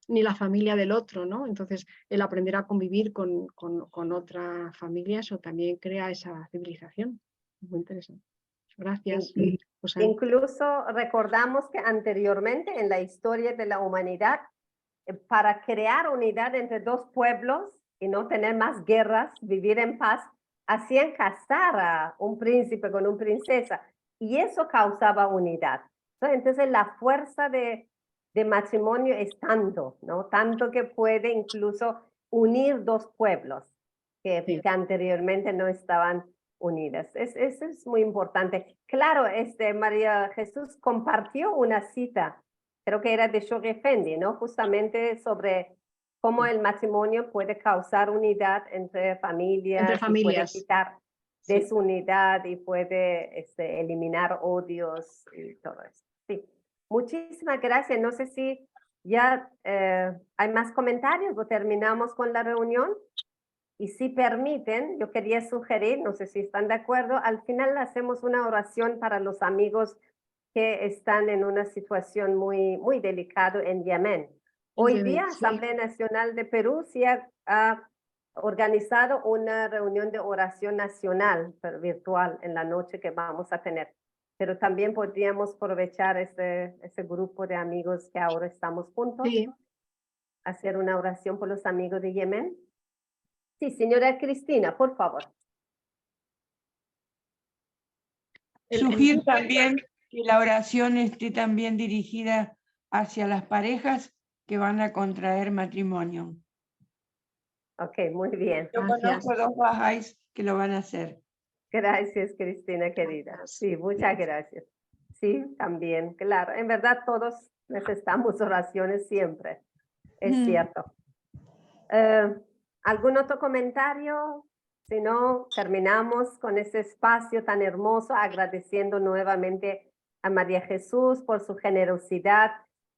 [SPEAKER 2] ni la familia del otro, ¿no? Entonces, el aprender a convivir con otra familia, eso también crea esa civilización. Muy interesante. Gracias. José.
[SPEAKER 1] Incluso recordamos que anteriormente en la historia de la humanidad, para crear unidad entre dos pueblos y no tener más guerras, vivir en paz, hacían casar a un príncipe con una princesa y eso causaba unidad. Entonces la fuerza de matrimonio es tanto, ¿no? Tanto que puede incluso unir dos pueblos que,
[SPEAKER 2] Sí.
[SPEAKER 1] que anteriormente no estaban unidas. Eso es muy importante. Claro, María Jesús compartió una cita, creo que era de Shoghi Effendi, ¿no? Justamente sobre cómo el matrimonio puede causar unidad entre familias, y puede
[SPEAKER 2] familias.
[SPEAKER 1] quitar
[SPEAKER 2] Sí.
[SPEAKER 1] desunidad y puede eliminar odios y todo eso. Sí. Muchísimas gracias. No sé si ya hay más comentarios o terminamos con la reunión. Y si permiten, yo quería sugerir, no sé si están de acuerdo, al final hacemos una oración para los amigos que están en una situación muy, muy delicada en Yemen. Hoy
[SPEAKER 2] Yemen,
[SPEAKER 1] día,
[SPEAKER 2] sí.
[SPEAKER 1] Asamblea Nacional de Perú se ha organizado una reunión de oración nacional virtual en la noche que vamos a tener. Pero también podríamos aprovechar ese grupo de amigos que ahora estamos juntos,
[SPEAKER 2] Sí.
[SPEAKER 1] hacer una oración por los amigos de Yemen. Sí, señora Cristina, por favor.
[SPEAKER 4] Sugiero también que la oración esté también dirigida hacia las parejas que van a contraer matrimonio.
[SPEAKER 1] Ok, muy bien.
[SPEAKER 4] Yo
[SPEAKER 2] Gracias.
[SPEAKER 4] conozco dos bajáis que lo van a hacer.
[SPEAKER 1] Gracias, Cristina, querida.
[SPEAKER 2] Gracias.
[SPEAKER 1] Sí, muchas gracias. Sí, también, claro. En verdad, todos necesitamos oraciones siempre. Es cierto. ¿Algún otro comentario? Si no, terminamos con este espacio tan hermoso, agradeciendo nuevamente a María Jesús por su generosidad,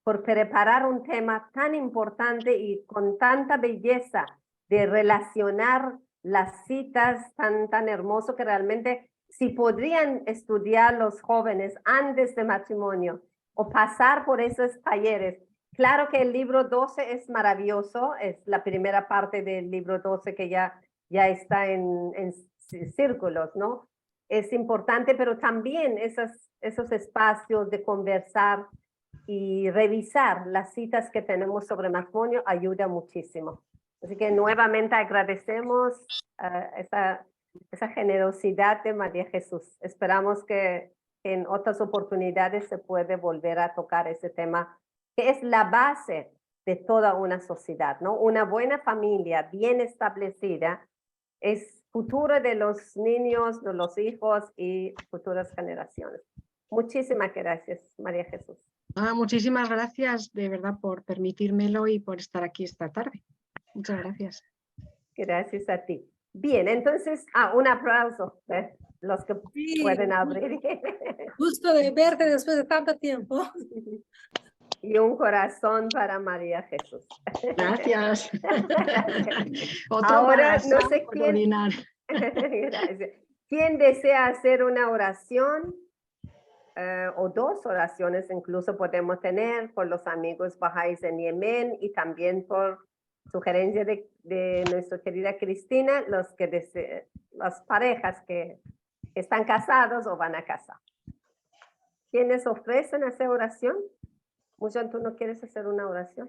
[SPEAKER 1] por preparar un tema tan importante y con tanta belleza de relacionar las citas tan hermoso que realmente si podrían estudiar los jóvenes antes de matrimonio o pasar por esos talleres. Claro que el libro 12 es maravilloso, es la primera parte del libro 12 que ya está en círculos, ¿no? Es importante, pero también esos espacios de conversar y revisar las citas que tenemos sobre matrimonio ayuda muchísimo. Así que nuevamente agradecemos esa generosidad de María Jesús. Esperamos que en otras oportunidades se puede volver a tocar ese tema que es la base de toda una sociedad, ¿no? Una buena familia bien establecida es futuro de los niños, de los hijos y futuras generaciones. Muchísimas gracias, María Jesús.
[SPEAKER 2] Muchísimas gracias de verdad por permitírmelo y por estar aquí esta tarde. Muchas gracias.
[SPEAKER 1] Gracias a ti. Bien, entonces, un aplauso de los que
[SPEAKER 3] Sí,
[SPEAKER 1] pueden abrir.
[SPEAKER 3] gusto de verte después de tanto tiempo.
[SPEAKER 1] Y un corazón para María Jesús.
[SPEAKER 2] Gracias. Otro
[SPEAKER 1] Ahora,
[SPEAKER 2] para
[SPEAKER 1] no
[SPEAKER 2] Sam
[SPEAKER 1] sé
[SPEAKER 2] por
[SPEAKER 1] quién.
[SPEAKER 2] orinar.
[SPEAKER 1] Gracias. ¿Quién desea hacer una oración? O dos oraciones incluso podemos tener por los amigos bajáis en Yemen y también por sugerencia de nuestra querida Cristina, las parejas que están casados o van a casar. ¿Quiénes ofrecen hacer oración? Mujan, ¿tú no quieres hacer una oración?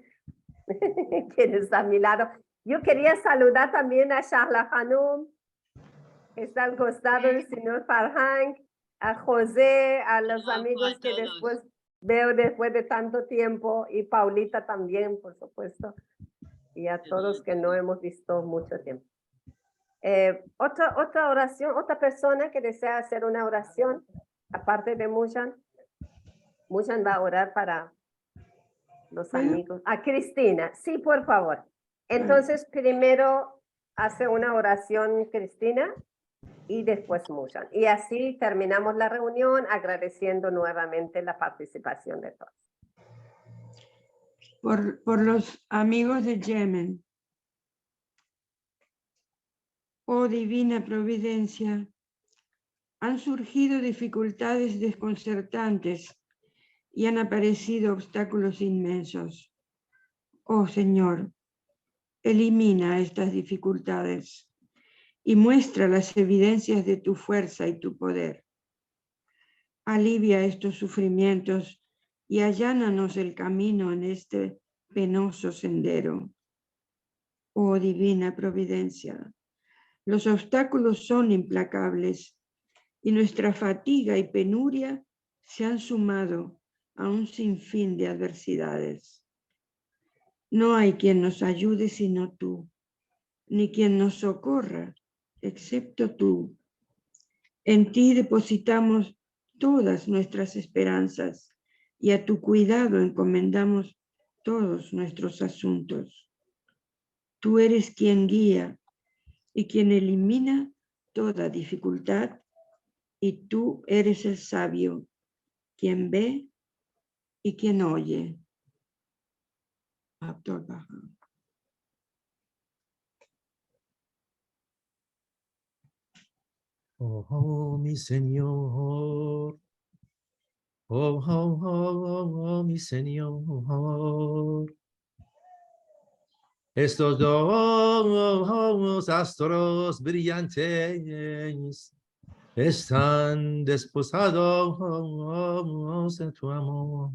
[SPEAKER 1] ¿Quién está a mi lado? Yo quería saludar también a Shahla Hanum, que está al costado del señor Farhan, a José, a los amigos que después veo después de tanto tiempo, y Paulita también, por supuesto, y a todos que no hemos visto mucho tiempo. Otra oración, otra persona que desea hacer una oración, aparte de Mujan. Mujan va a orar para los amigos. A Cristina, sí, por favor. Entonces, primero hace una oración Cristina y después Mujan. Y así terminamos la reunión agradeciendo nuevamente la participación de todos.
[SPEAKER 4] Por los amigos de Yemen. Oh divina providencia, han surgido dificultades desconcertantes y han aparecido obstáculos inmensos. Oh Señor, elimina estas dificultades y muestra las evidencias de tu fuerza y tu poder. Alivia estos sufrimientos y allánanos el camino en este penoso sendero. Oh divina providencia, los obstáculos son implacables y nuestra fatiga y penuria se han sumado a un sinfín de adversidades. No hay quien nos ayude sino tú, ni quien nos socorra excepto tú. En ti depositamos todas nuestras esperanzas y a tu cuidado encomendamos todos nuestros asuntos. Tú eres quien guía y quien elimina toda dificultad, y tú eres el sabio, quien ve y quien oye. Abdul Baha.
[SPEAKER 8] Oh, mi Señor. Oh, mi Señor. Estos dos astros brillantes están desposados en tu amor.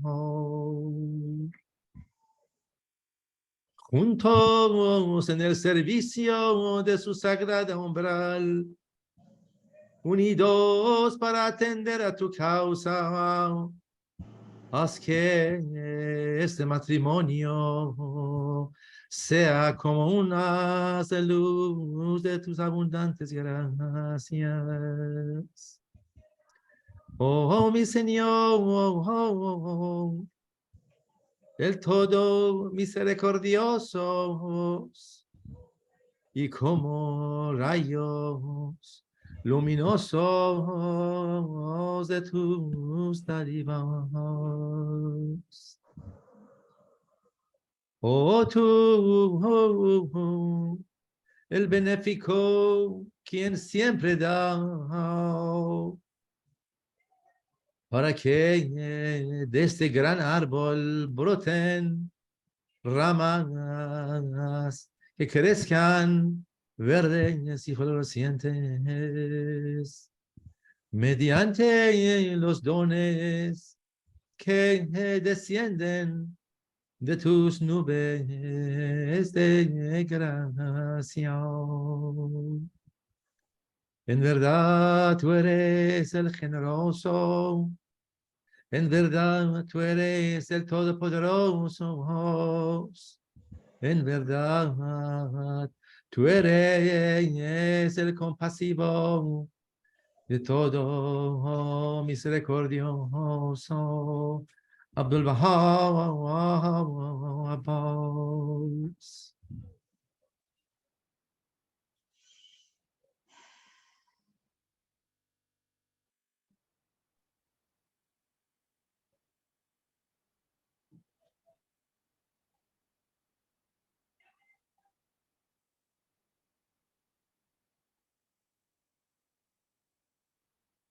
[SPEAKER 8] Juntos en el servicio de su sagrada umbral, unidos para atender a tu causa, haz que este matrimonio sea como una luz de tus abundantes gracias. Oh, mi Señor, del todo misericordiosos y como rayos luminosos de tus dádivas. Oh tú, el benéfico, quien siempre da, para que de este gran árbol broten ramas que crezcan verdes y florecientes, mediante los dones que descienden de tus nubes de gracia. En verdad tú eres el generoso, en verdad tú eres el todopoderoso, en verdad tú eres el compasivo, de todo misericordioso. Abdul Baha Abbas.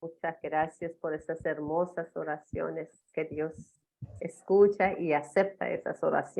[SPEAKER 1] Muchas gracias por esas hermosas oraciones que Dios escucha y acepta esas oraciones.